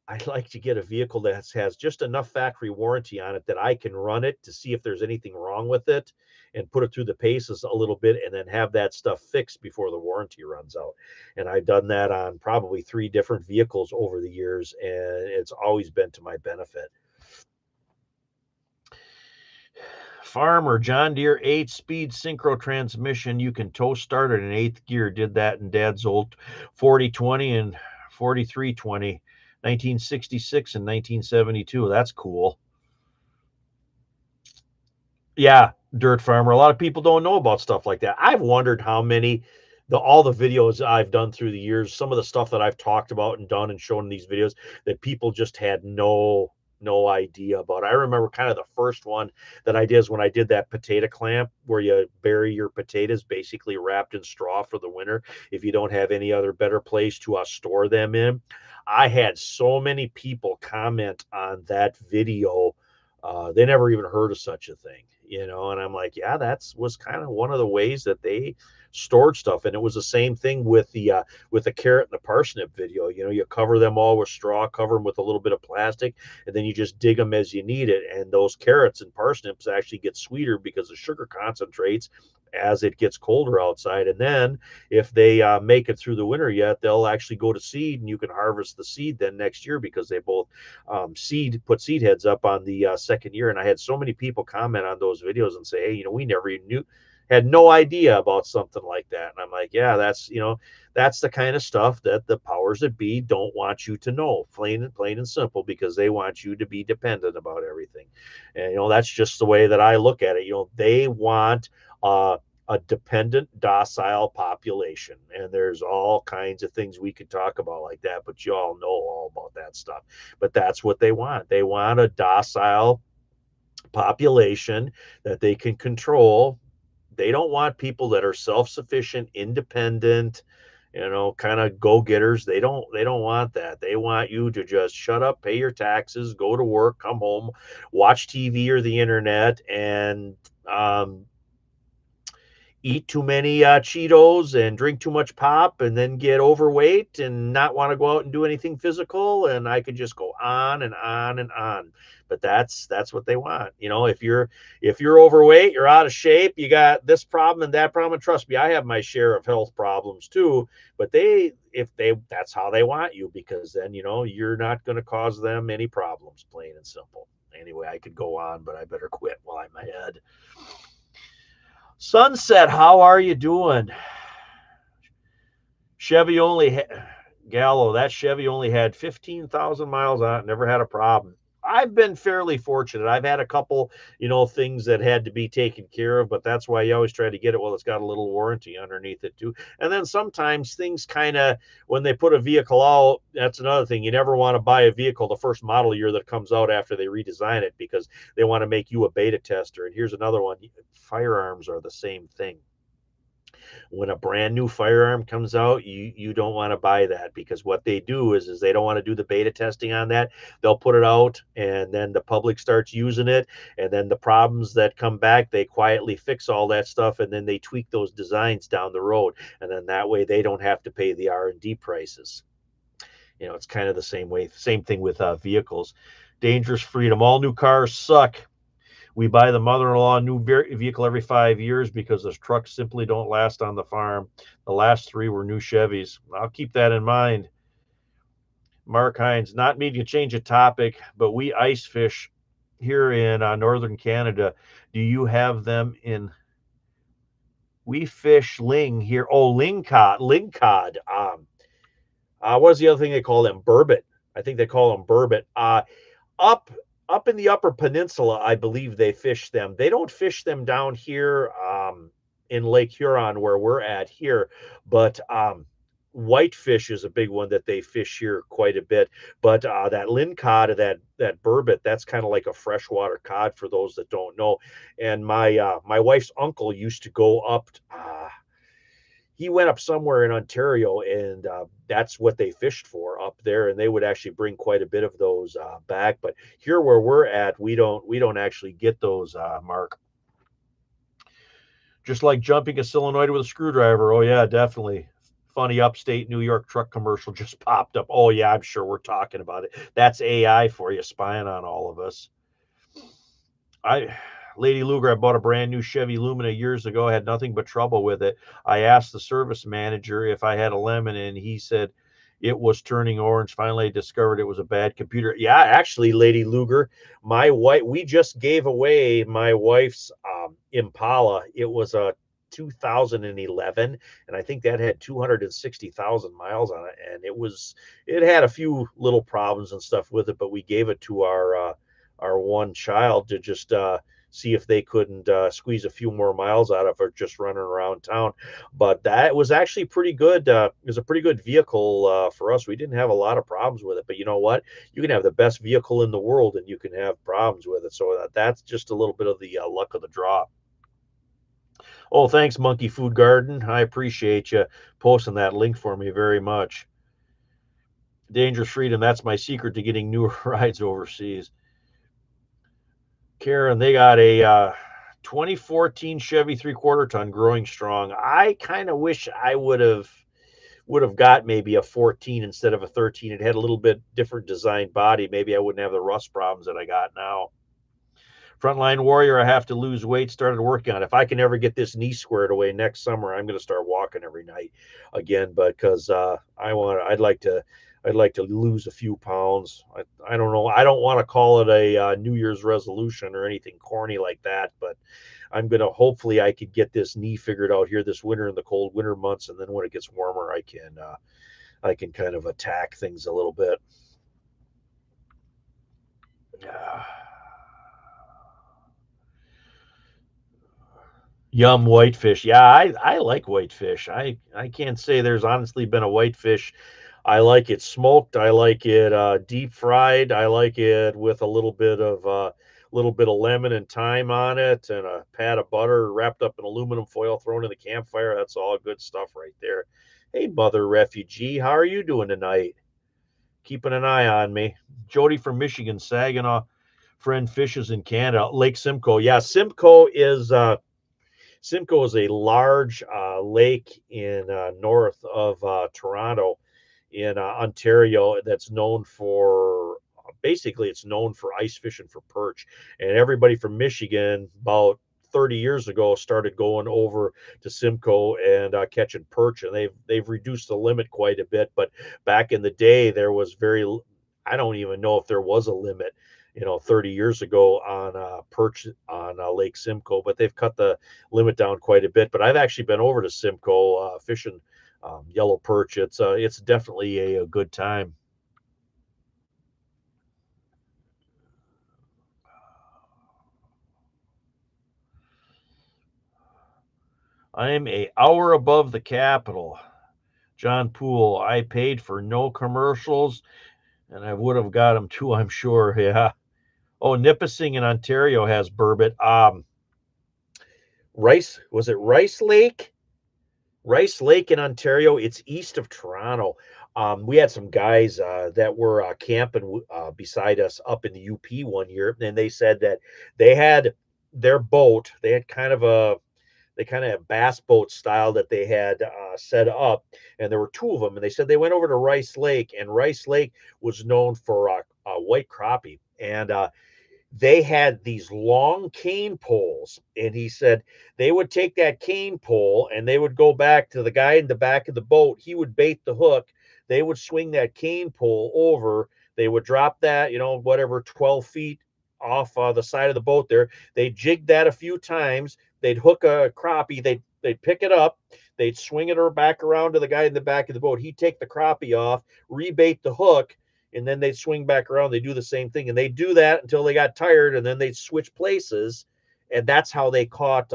A: I like to get a vehicle that has just enough factory warranty on it that I can run it to see if there's anything wrong with it and put it through the paces a little bit and then have that stuff fixed before the warranty runs out. And I've done that on probably three different vehicles over the years, and it's always been to my benefit. Farmer John Deere 8-speed synchro transmission. You can tow start at an eighth gear. Did that in Dad's old 4020 and 4320, 1966 and 1972. That's cool. Yeah, Dirt Farmer. A lot of people don't know about stuff like that. I've wondered how many all the videos I've done through the years, some of the stuff that I've talked about and done and shown in these videos that people just had no idea about. I remember kind of the first one that I did is when I did that potato clamp where you bury your potatoes basically wrapped in straw for the winter if you don't have any other better place to store them in. I had so many people comment on that video. They never even heard of such a thing, and I'm like, yeah, that's was kind of one of the ways that they stored stuff. And it was the same thing with the carrot and the parsnip video. You cover them all with straw, cover them with a little bit of plastic, and then you just dig them as you need it. And those carrots and parsnips actually get sweeter because the sugar concentrates as it gets colder outside. And then if they make it through the winter yet, they'll actually go to seed, and you can harvest the seed then next year because they both put seed heads up on the second year. And I had so many people comment on those videos and say, hey, we never even had no idea about something like that. And I'm like, yeah, that's the kind of stuff that the powers that be don't want you to know, plain and simple, because they want you to be dependent about everything. And that's just the way that I look at it. They want a dependent, docile population. And there's all kinds of things we could talk about like that, but you all know all about that stuff. But that's what they want. They want a docile population that they can control. They don't want people that are self-sufficient, independent, kind of go-getters. They don't want that. They want you to just shut up, pay your taxes, go to work, come home, watch TV or the internet, and eat too many Cheetos and drink too much pop and then get overweight and not want to go out and do anything physical. And I could just go on and on and on. But that's what they want. If you're overweight, you're out of shape, you got this problem and that problem. And trust me, I have my share of health problems too. But that's how they want you, because then you're not going to cause them any problems, plain and simple. Anyway, I could go on, but I better quit while I'm ahead. Sunset, how are you doing? Chevy only Gallo, that Chevy only had 15,000 miles on it, never had a problem. I've been fairly fortunate. I've had a couple, things that had to be taken care of, but that's why you always try to get it. Well, it's got a little warranty underneath it too. And then sometimes things kind of, when they put a vehicle out, that's another thing. You never want to buy a vehicle the first model year that comes out after they redesign it because they want to make you a beta tester. And here's another one. Firearms are the same thing. When a brand new firearm comes out, you don't want to buy that because what they do is they don't want to do the beta testing on that. They'll put it out and then the public starts using it, and then the problems that come back, they quietly fix all that stuff, and then they tweak those designs down the road, and then that way they don't have to pay the R&D prices. It's kind of the same thing with vehicles. Dangerous freedom. All new cars suck. We buy the mother-in-law a new vehicle every 5 years because the trucks simply don't last on the farm. The last three were new Chevys. I'll keep that in mind. Mark Hines, not meaning to change the topic, but we ice fish here in northern Canada. Do you have them in? We fish ling here. Oh, ling cod. What's the other thing they call them? Burbot. I think they call them burbot. Up up in the upper peninsula, I believe they fish them. They don't fish them down here in Lake Huron where we're at here, but whitefish is a big one that they fish here quite a bit. But that lingcod, that burbot, that's kind of like a freshwater cod for those that don't know. And my wife's uncle used to go up. He went up somewhere in Ontario, and that's what they fished for up there. And they would actually bring quite a bit of those back. But here where we're at, we don't actually get those, Mark. Just like jumping a solenoid with a screwdriver. Oh yeah, definitely. Funny upstate New York truck commercial just popped up. Oh yeah, I'm sure we're talking about it. That's AI for you, spying on all of us. Lady Luger, I bought a brand new Chevy Lumina years ago. I had nothing but trouble with it. I asked the service manager if I had a lemon, and he said it was turning orange. Finally, I discovered it was a bad computer. Yeah, actually, Lady Luger, my wife, we just gave away my wife's Impala. It was a 2011, and I think that had 260,000 miles on it, and it had a few little problems and stuff with it, but we gave it to our one child to just see if they couldn't squeeze a few more miles out of her just running around town. But that was actually pretty good. It was a pretty good vehicle for us. We didn't have a lot of problems with it. But you know what? You can have the best vehicle in the world and you can have problems with it. So that's just a little bit of the luck of the draw. Oh, thanks, Monkey Food Garden. I appreciate you posting that link for me very much. Dangerous Freedom, that's my secret to getting newer rides overseas. Karen, they got a 2014 Chevy 3/4 ton growing strong. I kind of wish I would have got maybe a 14 instead of a 13. It had a little bit different design body. Maybe I wouldn't have the rust problems that I got now. Frontline Warrior, I have to lose weight. Started working on it. If I can ever get this knee squared away next summer, I'm going to start walking every night again. But because I'd like to lose a few pounds. I don't know. I don't want to call it a New Year's resolution or anything corny like that. But I'm gonna hopefully I could get this knee figured out here this winter in the cold winter months, and then when it gets warmer, I can kind of attack things a little bit. Yum, whitefish. Yeah, I like whitefish. I can't say there's honestly been a whitefish. I like it smoked. I like it deep fried. I like it with a little bit of lemon and thyme on it, and a pat of butter wrapped up in aluminum foil, thrown in the campfire. That's all good stuff right there. Hey, mother refugee, how are you doing tonight? Keeping an eye on me. Jody from Michigan, Saginaw. Friend fishes in Canada. Lake Simcoe. Yeah, Simcoe is a large lake in north of Toronto in Ontario that's known for basically it's known for ice fishing for perch. And everybody from Michigan about 30 years ago started going over to Simcoe and catching perch, and they've reduced the limit quite a bit. But back in the day, there was I don't even know if there was a limit. 30 years ago on perch on Lake Simcoe, but they've cut the limit down quite a bit. But I've actually been over to Simcoe fishing yellow perch. It's definitely a good time. I'm a hour above the capital. John Poole, I paid for no commercials, and I would have got them too, I'm sure. Yeah. Oh, Nipissing in Ontario has burbot. Was it Rice Lake? Rice Lake in Ontario. It's east of Toronto. We had some guys that were camping beside us up in the UP one year, and they said that they had their boat. They had kind of bass boat style that they had set up, and there were two of them. And they said they went over to Rice Lake, and Rice Lake was known for white crappie, and they had these long cane poles, and he said they would take that cane pole and they would go back to the guy in the back of the boat. He would bait the hook, they would swing that cane pole over, they would drop that, whatever, 12 feet off the side of the boat there. They jigged that a few times, they'd hook a crappie, they'd pick it up, they'd swing it back around to the guy in the back of the boat. He'd take the crappie off, rebait the hook, and then they'd swing back around. They do the same thing, and they do that until they got tired, and then they'd switch places, and that's how they caught.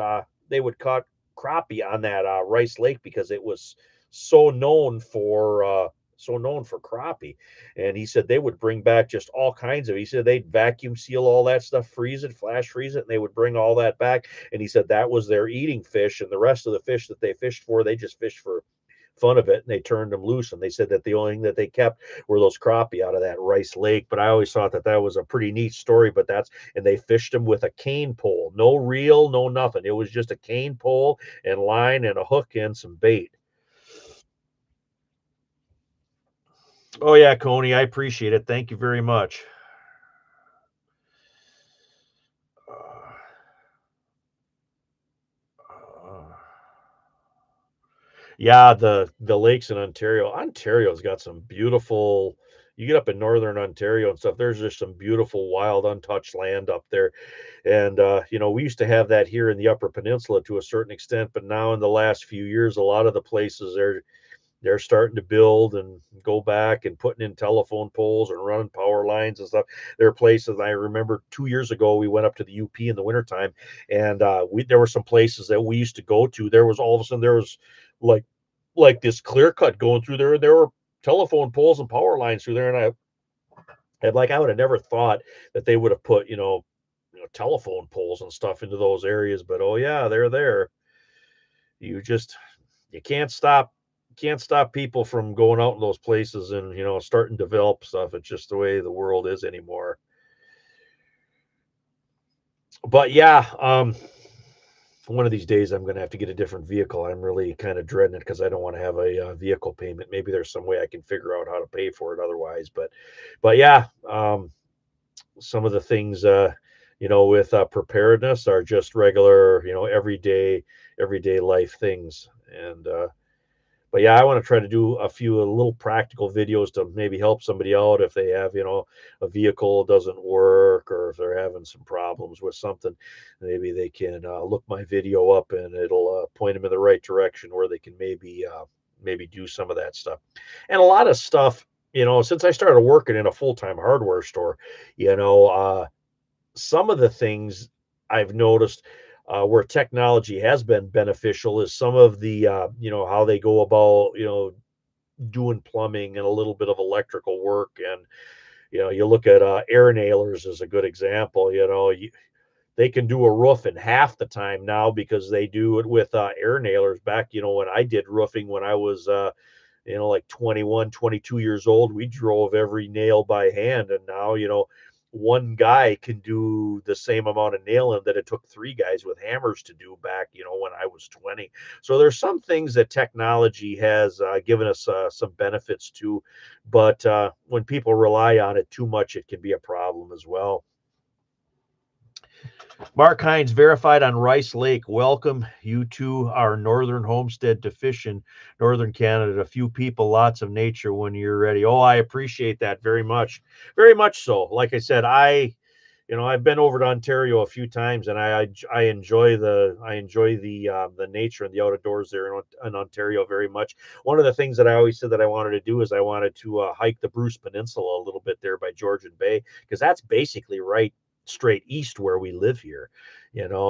A: They would caught crappie on that Rice Lake because it was so known for crappie. And he said they would bring back just all kinds of. He said they'd vacuum seal all that stuff, freeze it, flash freeze it, and they would bring all that back. And he said that was their eating fish, and the rest of the fish that they fished for, they just fished for fun of it, and they turned them loose, and they said that the only thing that they kept were those crappie out of that Rice Lake. But I always thought that that was a pretty neat story. But and they fished them with a cane pole, no reel, no nothing. It was just a cane pole and line and a hook and some bait. Oh yeah, Coney, I appreciate it, thank you very much. uh, uh, Yeah, the lakes in Ontario. Ontario's got some beautiful. You get up in northern Ontario and stuff. There's just some beautiful, wild, untouched land up there, and we used to have that here in the Upper Peninsula to a certain extent, but now in the last few years, a lot of the places they're starting to build and go back and putting in telephone poles and running power lines and stuff. There are places I remember 2 years ago we went up to the UP in the wintertime, and there were some places that we used to go to. There was all of a sudden there was like this clear cut going through there, and there were telephone poles and power lines through there, and I would have never thought that they would have put telephone poles and stuff into those areas, but oh yeah, they're there. You just you can't stop people from going out in those places and starting to develop stuff. It's just the way the world is anymore. But yeah, one of these days I'm going to have to get a different vehicle. I'm really kind of dreading it because I don't want to have a vehicle payment. Maybe there's some way I can figure out how to pay for it otherwise. But yeah, some of the things with preparedness are just regular, everyday life things. And but yeah, I want to try to do a few little practical videos to maybe help somebody out if they have, a vehicle doesn't work, or if they're having some problems with something. Maybe they can look my video up, and it'll point them in the right direction where they can maybe do some of that stuff. And a lot of stuff, since I started working in a full-time hardware store, some of the things I've noticed where technology has been beneficial is some of the how they go about doing plumbing and a little bit of electrical work. And you look at air nailers as a good example. They can do a roof in half the time now because they do it with air nailers. Back when I did roofing, when I was like 21, 22 years old, we drove every nail by hand. And now, one guy can do the same amount of nailing that it took three guys with hammers to do back, when I was 20. So there's some things that technology has given us some benefits to, but when people rely on it too much, it can be a problem as well. Mark Hines, verified on Rice Lake. Welcome you to our northern homestead to fish in northern Canada. A few people, lots of nature when you're ready. Oh, I appreciate that very much. Very much so. Like I said, I've been over to Ontario a few times, and I enjoy the nature and the outdoors there in Ontario very much. One of the things that I always said that I wanted to do is I wanted to hike the Bruce Peninsula a little bit there by Georgian Bay, because that's basically right straight east where we live here.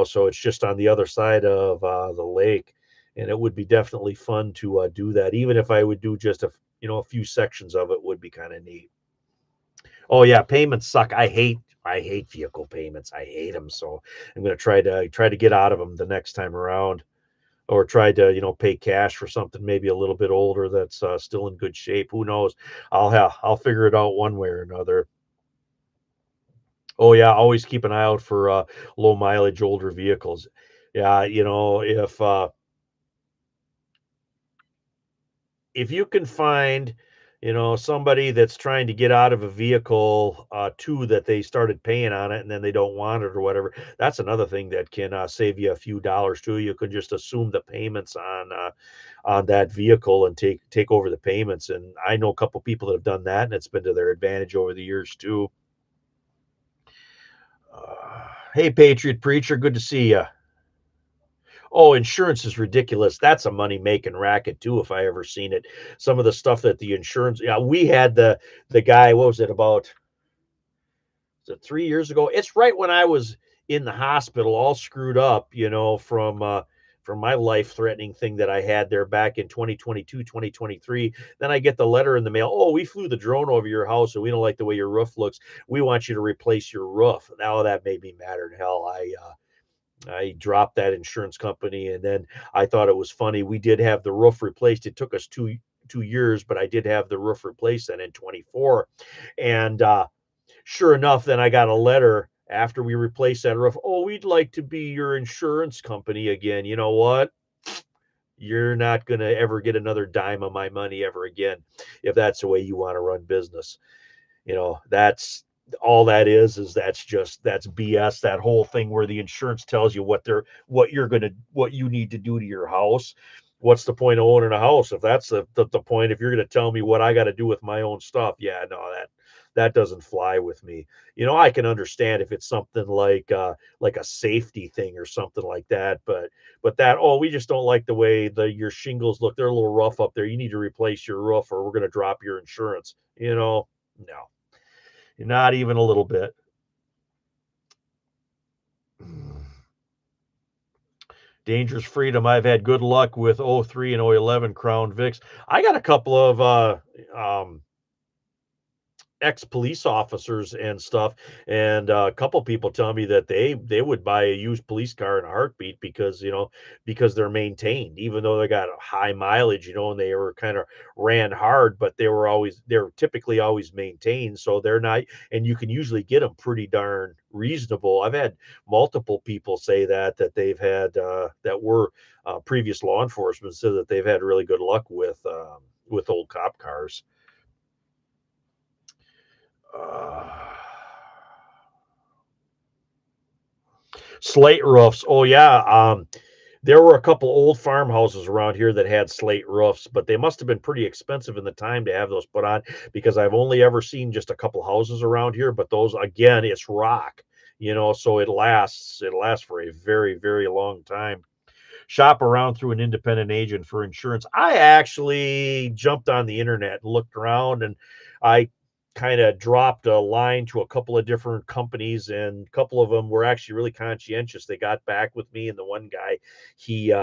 A: So it's just on the other side of the lake. and it would be definitely fun to do that. Even if I would do just a few sections of it, would be kind of neat. Oh yeah, payments suck. I hate vehicle payments. I hate them. So I'm going to try to get out of them the next time around, or try to pay cash for something maybe a little bit older that's still in good shape. Who knows? I'll figure it out one way or another. Oh yeah, always keep an eye out for low mileage older vehicles. Yeah, if you can find, somebody that's trying to get out of a vehicle too, that they started paying on it and then they don't want it or whatever, that's another thing that can save you a few dollars too. You can just assume the payments on that vehicle and take over the payments. And I know a couple people that have done that, and it's been to their advantage over the years too. Hey, Patriot Preacher, good to see you. Oh, insurance is ridiculous. That's a money making racket too, if I ever seen it. Some of the stuff that the insurance, yeah, we had the guy. What was it about? Was it 3 years ago? It's right when I was in the hospital, all screwed up, from my life threatening thing that I had there back in 2022, 2023. Then I get the letter in the mail. Oh, we flew the drone over your house and we don't like the way your roof looks. We want you to replace your roof. Now that made me madder than hell. I dropped that insurance company, and then I thought it was funny. We did have the roof replaced. It took us two years, but I did have the roof replaced then in 24. And sure enough, then I got a letter after we replaced that roof. Oh, we'd like to be your insurance company again. You know what? You're not going to ever get another dime of my money ever again if that's the way you want to run business. That's all that is that's BS. That whole thing where the insurance tells you what you need to do to your house. What's the point of owning a house if that's the point? If you're going to tell me what I got to do with my own stuff, yeah, no, that doesn't fly with me. I can understand if it's something like a safety thing or something like that, but that, oh, we just don't like the way your shingles look. They're a little rough up there. You need to replace your roof, or we're going to drop your insurance. No, not even a little bit. Dangerous Freedom. I've had good luck with '03 and '11 Crown Vics. I got a couple of um, ex-police officers and stuff, and a couple people tell me that they would buy a used police car in a heartbeat because they're maintained, even though they got a high mileage, and they were kind of ran hard, but they're typically always maintained, so they're not, and you can usually get them pretty darn reasonable. I've had multiple people say that they've had that were previous law enforcement, so that they've had really good luck with old cop cars. uh, Slate roofs. Oh yeah. There were a couple old farmhouses around here that had slate roofs, but they must have been pretty expensive in the time to have those put on, because I've only ever seen just a couple houses around here. But those, again, it's rock, so it lasts for a very, very long time. Shop around through an independent agent for insurance. I actually jumped on the internet and looked around, and I kind of dropped a line to a couple of different companies, and a couple of them were actually really conscientious. They got back with me, and the one guy, he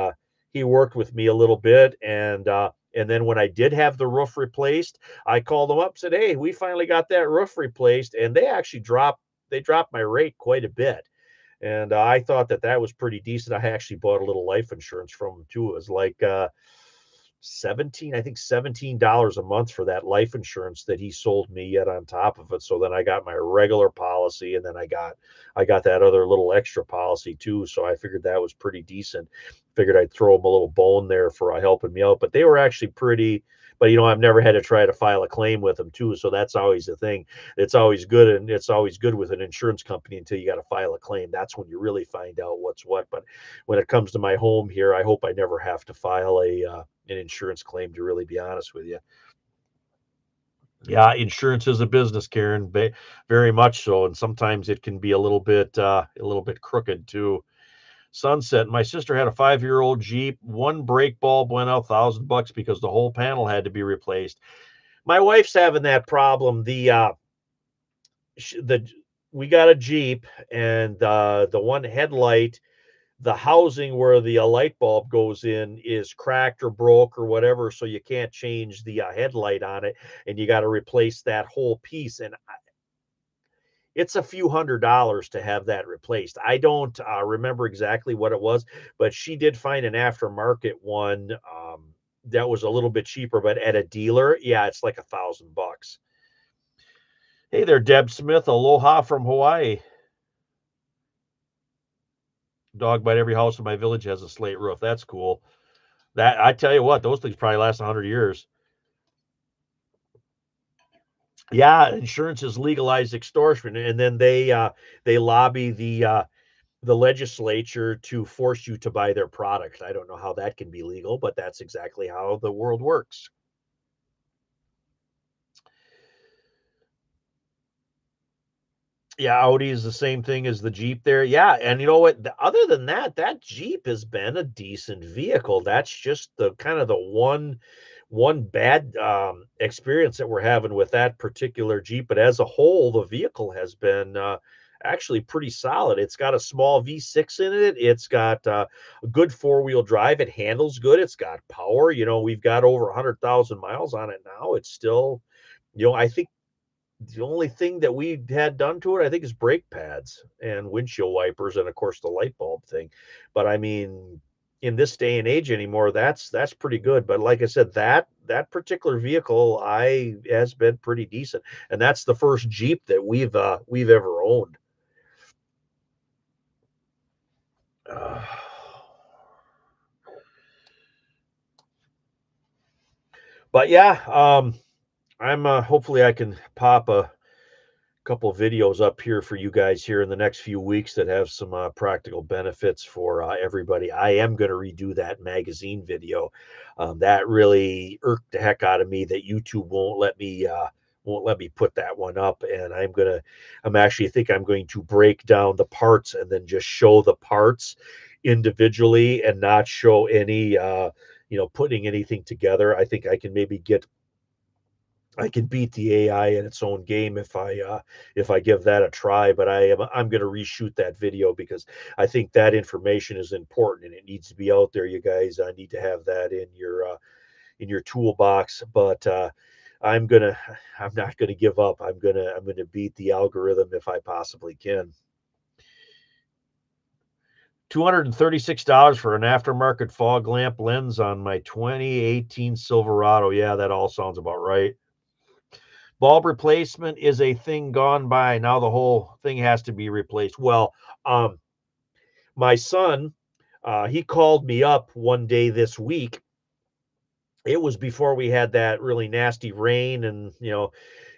A: worked with me a little bit, and then when I did have the roof replaced, I called them up, said, "Hey, we finally got that roof replaced," and they dropped my rate quite a bit. And I thought that was pretty decent. I actually bought a little life insurance from him too. It was like 17 $17 a month for that life insurance that he sold me, yet on top of it. So then I got my regular policy, and then I got that other little extra policy too. So I figured that was pretty decent. Figured I'd throw him a little bone there for helping me out. But they were actually pretty. But I've never had to try to file a claim with them too. So that's always the thing. It's always good with an insurance company until you got to file a claim. That's when you really find out what's what. But when it comes to my home here, I hope I never have to file an insurance claim, to really be honest with you. Yeah, insurance is a business, Karen, very much so, and sometimes it can be a little bit crooked too. Sunset. My sister had a 5-year-old Jeep. One brake bulb went out $1,000 because the whole panel had to be replaced. My wife's having that problem. The we got a Jeep, and the one headlight, the housing where the light bulb goes in is cracked or broke or whatever, so you can't change the headlight on it, and you got to replace that whole piece. And it's a few $100s to have that replaced. I don't remember exactly what it was, but she did find an aftermarket one that was a little bit cheaper, but at a dealer, yeah, it's like $1,000. Hey there, Deb Smith. Aloha from Hawaii. Dog bite every house in my village has a slate roof. That's cool. That I tell you what, those things probably last 100 years. Yeah, insurance is legalized extortion, and then they lobby the legislature to force you to buy their product. I don't know how that can be legal, but that's exactly how the world works. Yeah, Audi is the same thing as the Jeep there. Yeah, and you know what? Other than that, that Jeep has been a decent vehicle. That's just the kind of the one bad experience that we're having with that particular Jeep. But as a whole, the vehicle has been actually pretty solid. It's got a small V6 in it. It's got a good four-wheel drive. It handles good. It's got power. You know, we've got over 100,000 miles on it now. It's still, I think the only thing that we had done to it, I think, is brake pads and windshield wipers, and of course the light bulb thing. But I mean, in this day and age anymore, that's pretty good. But like I said, that particular vehicle I has been pretty decent, and that's the first Jeep that we've ever owned. Uh, but yeah, I'm hopefully I can pop a couple of videos up here for you guys here in the next few weeks that have some practical benefits for everybody. I am going to redo that magazine video. That really irked the heck out of me that YouTube won't let me put that one up, and I'm actually think I'm going to break down the parts and then just show the parts individually and not show any putting anything together. I think I can beat the AI in its own game if I give that a try. But I'm going to reshoot that video because I think that information is important and it needs to be out there. You guys need to have that in your toolbox. But I'm not gonna give up. I'm gonna beat the algorithm if I possibly can. $236 for an aftermarket fog lamp lens on my 2018 Silverado. Yeah, that all sounds about right. Bulb replacement is a thing gone by. Now the whole thing has to be replaced. Well, um, my son, he called me up one day this week. It was before we had that really nasty rain and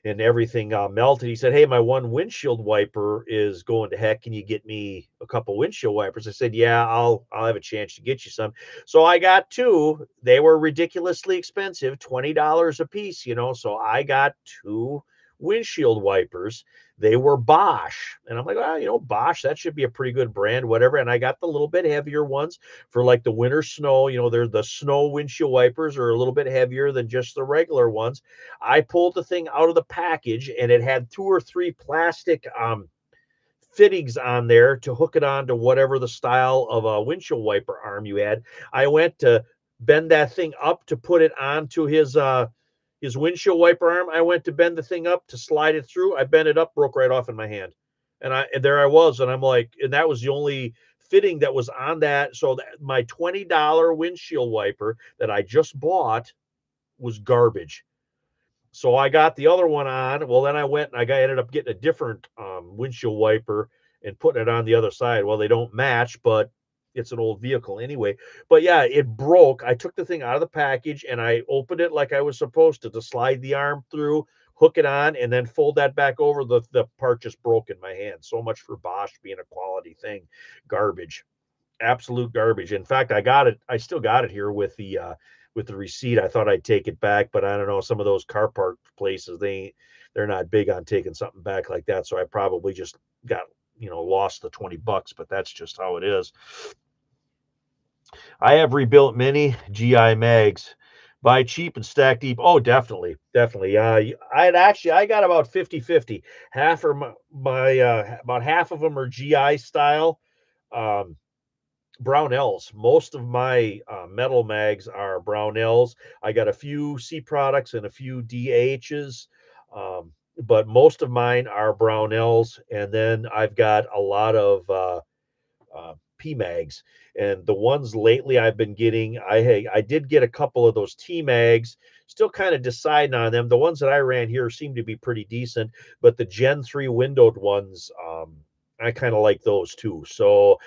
A: everything melted. He said, "Hey, my one windshield wiper is going to heck. Can you get me a couple windshield wipers?" I said, "Yeah, I'll have a chance to get you some." So I got two. They were ridiculously expensive, $20 a piece. So I got two windshield wipers. They were Bosch, and I'm like, well, Bosch, that should be a pretty good brand, whatever. And I got the little bit heavier ones for like the winter snow. They're the snow windshield wipers are a little bit heavier than just the regular ones. I pulled the thing out of the package and it had two or three plastic fittings on there to hook it on to whatever the style of a windshield wiper arm you had. I went to bend that thing up to put it onto his windshield wiper arm. I went to bend the thing up to slide it through. I bent it up, broke right off in my hand. And there I was, and I'm like, and that was the only fitting that was on that. So that my $20 windshield wiper that I just bought was garbage. So I got the other one on. Well, then I went and ended up getting a different windshield wiper and putting it on the other side. Well, they don't match, but it's an old vehicle anyway. But yeah, it broke. I took the thing out of the package and I opened it like I was supposed to slide the arm through, hook it on, and then fold that back over. The part just broke in my hand. So much for Bosch being a quality thing. Garbage, absolute garbage. In fact, I got it. I still got it here with the receipt. I thought I'd take it back, but I don't know. Some of those car park places, they're not big on taking something back like that. So I probably just got lost the $20, but that's just how it is. I have rebuilt many GI mags. Buy cheap and stack deep. Oh, definitely. Definitely. I got about 50-50. Half are about half of them are GI style. Um, Brownells. Most of my metal mags are Brownells. I got a few C products and a few DHs, but most of mine are Brownells. And then I've got a lot of PMags. And the ones lately I've been getting, I did get a couple of those T mags. Still kind of deciding on them. The ones that I ran here seem to be pretty decent, but the Gen 3 windowed ones, I kind of like those too. So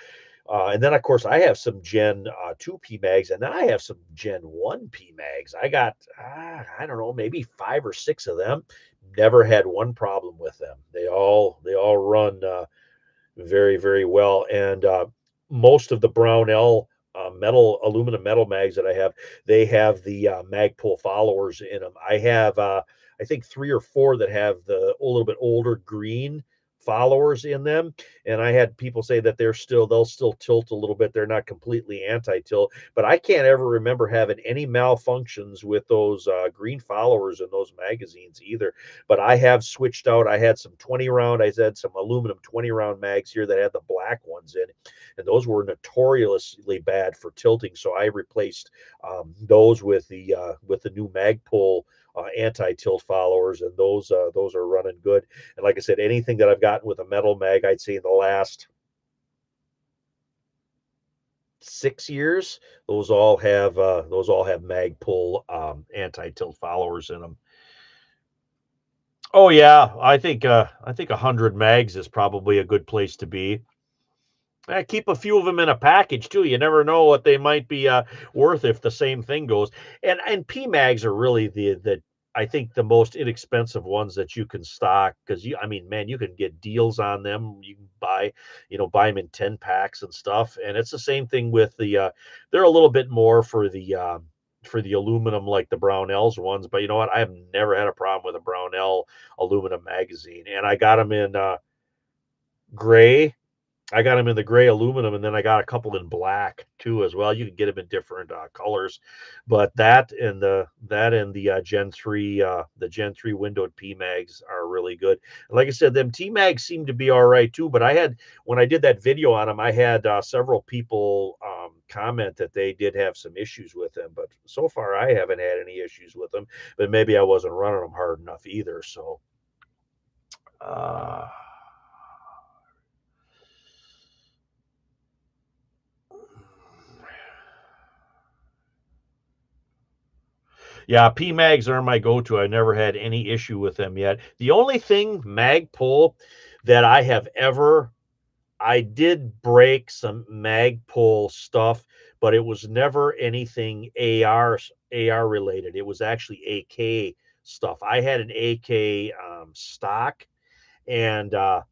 A: and then, of course, I have some Gen 2 PMags, and then I have some Gen 1 PMags. I got, I don't know, maybe 5 or 6 of them. Never had one problem with them. They all run very, very well. And most of the Brownell aluminum metal mags that I have, they have the Magpul followers in them. I have, I think, 3 or 4 that have the a little bit older green followers in them. And I had people say that they'll still tilt a little bit. They're not completely anti-tilt, but I can't ever remember having any malfunctions with those green followers in those magazines either. But I have switched out. I had some 20 round, I had some aluminum 20 round mags here that had the black ones in, and those were notoriously bad for tilting. So I replaced those with the new Magpul anti-tilt followers, and those are running good. And like I said, anything that I've gotten with a metal mag, I'd say in the last 6 years, those all have Magpul anti-tilt followers in them. Oh yeah, I think 100 mags is probably a good place to be. Keep a few of them in a package too. You never know what they might be worth if the same thing goes. And PMags are really the I think the most inexpensive ones that you can stock because I mean, man, you can get deals on them. You can buy them in 10 packs and stuff. And it's the same thing with they're a little bit more for the aluminum like the Brownells ones. But you know what? I have never had a problem with a Brownell aluminum magazine, and I got them in gray. I got them in the gray aluminum, and then I got a couple in black too as well. You can get them in different colors, but that and the Gen 3 windowed P mags are really good. And like I said, them T mags seem to be all right too. But I had when I did that video on them, I had several people comment that they did have some issues with them. But so far, I haven't had any issues with them. But maybe I wasn't running them hard enough either. So. Uh, Yeah, PMags are my go-to. I never had any issue with them yet. The only thing Magpul that I did break some Magpul stuff, but it was never anything AR related. It was actually AK stuff. I had an AK stock, and I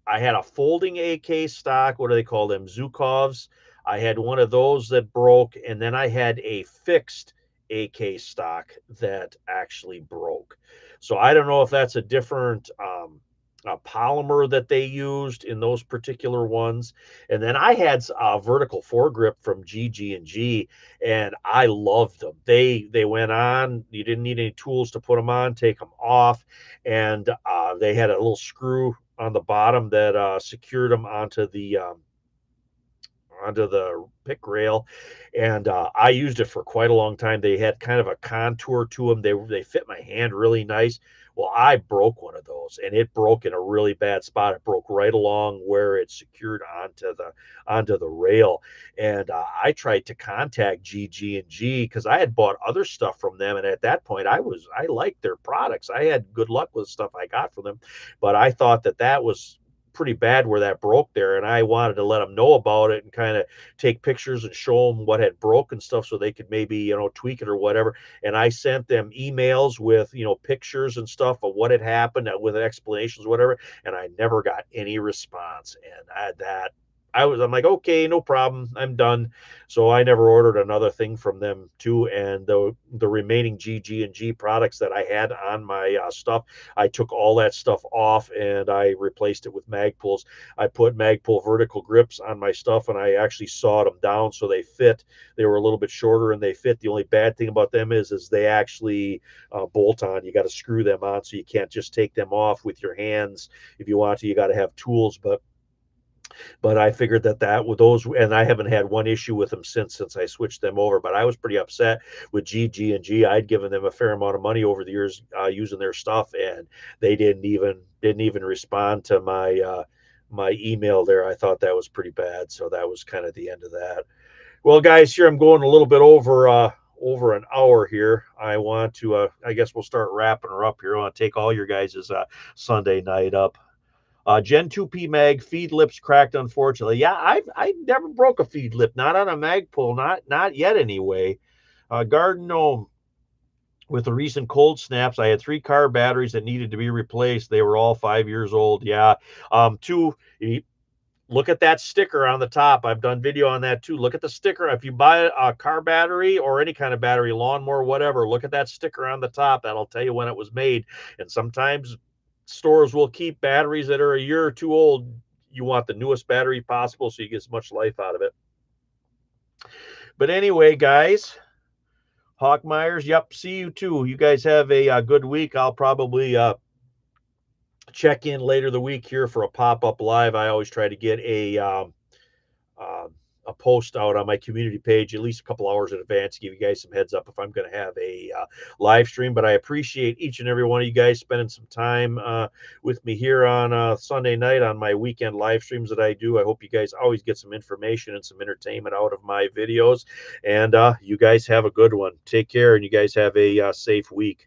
A: had a folding AK stock. What do they call them? Zhukovs. I had one of those that broke, and then I had a fixed AK stock that actually broke. So I don't know if that's a different polymer that they used in those particular ones. And then I had a vertical foregrip from GG&G, and I loved them. They went on. You didn't need any tools to put them on. Take them off, and they had a little screw on the bottom that secured them onto the pick rail, and I used it for quite a long time. They had kind of a contour to them. They fit my hand really nice. Well, I broke one of those, and it broke in a really bad spot. It broke right along where it secured onto the rail, and I tried to contact GG&G because I had bought other stuff from them, and at that point, I liked their products. I had good luck with stuff I got from them, but I thought that was pretty bad where that broke there, and I wanted to let them know about it and kind of take pictures and show them what had broken stuff so they could maybe tweak it or whatever. And I sent them emails with pictures and stuff of what had happened with explanations, whatever, and I never got any response. And I'm like, okay, no problem, I'm done. So I never ordered another thing from them too. And the remaining GG&G products that I had on my stuff, I took all that stuff off and I replaced it with Magpuls. I put Magpul vertical grips on my stuff, and I actually sawed them down so they fit. They were a little bit shorter and they fit. The only bad thing about them is they actually bolt on. You got to screw them on, so you can't just take them off with your hands. If you want to, you got to have tools. But But I figured that with those, and I haven't had one issue with them since I switched them over. But I was pretty upset with GG&G. I'd given them a fair amount of money over the years using their stuff, and they didn't even respond to my email there. I thought that was pretty bad. So that was kind of the end of that. Well, guys, here I'm going a little bit over an hour here. I want to I guess we'll start wrapping her up here. I want to take all your guys' Sunday night up. Gen 2P mag feed lips cracked, unfortunately. Yeah, I never broke a feed lip, not on a mag pull, not yet anyway. Garden gnome, with the recent cold snaps, I had 3 car batteries that needed to be replaced. They were all 5 years old. Yeah. Two. Look at that sticker on the top. I've done video on that too. Look at the sticker. If you buy a car battery or any kind of battery, lawnmower, whatever, look at that sticker on the top. That'll tell you when it was made. And sometimes stores will keep batteries that are a year or two old. You want the newest battery possible so you get as much life out of it. But anyway, guys, Hawk Myers, yep, see you too. You guys have a good week. I'll probably check in later the week here for a pop-up live. I always try to get a post out on my community page at least a couple hours in advance to give you guys some heads up if I'm going to have a live stream. But I appreciate each and every one of you guys spending some time with me here on Sunday night on my weekend live streams that I do. I hope you guys always get some information and some entertainment out of my videos. And you guys have a good one. Take care, and you guys have a safe week.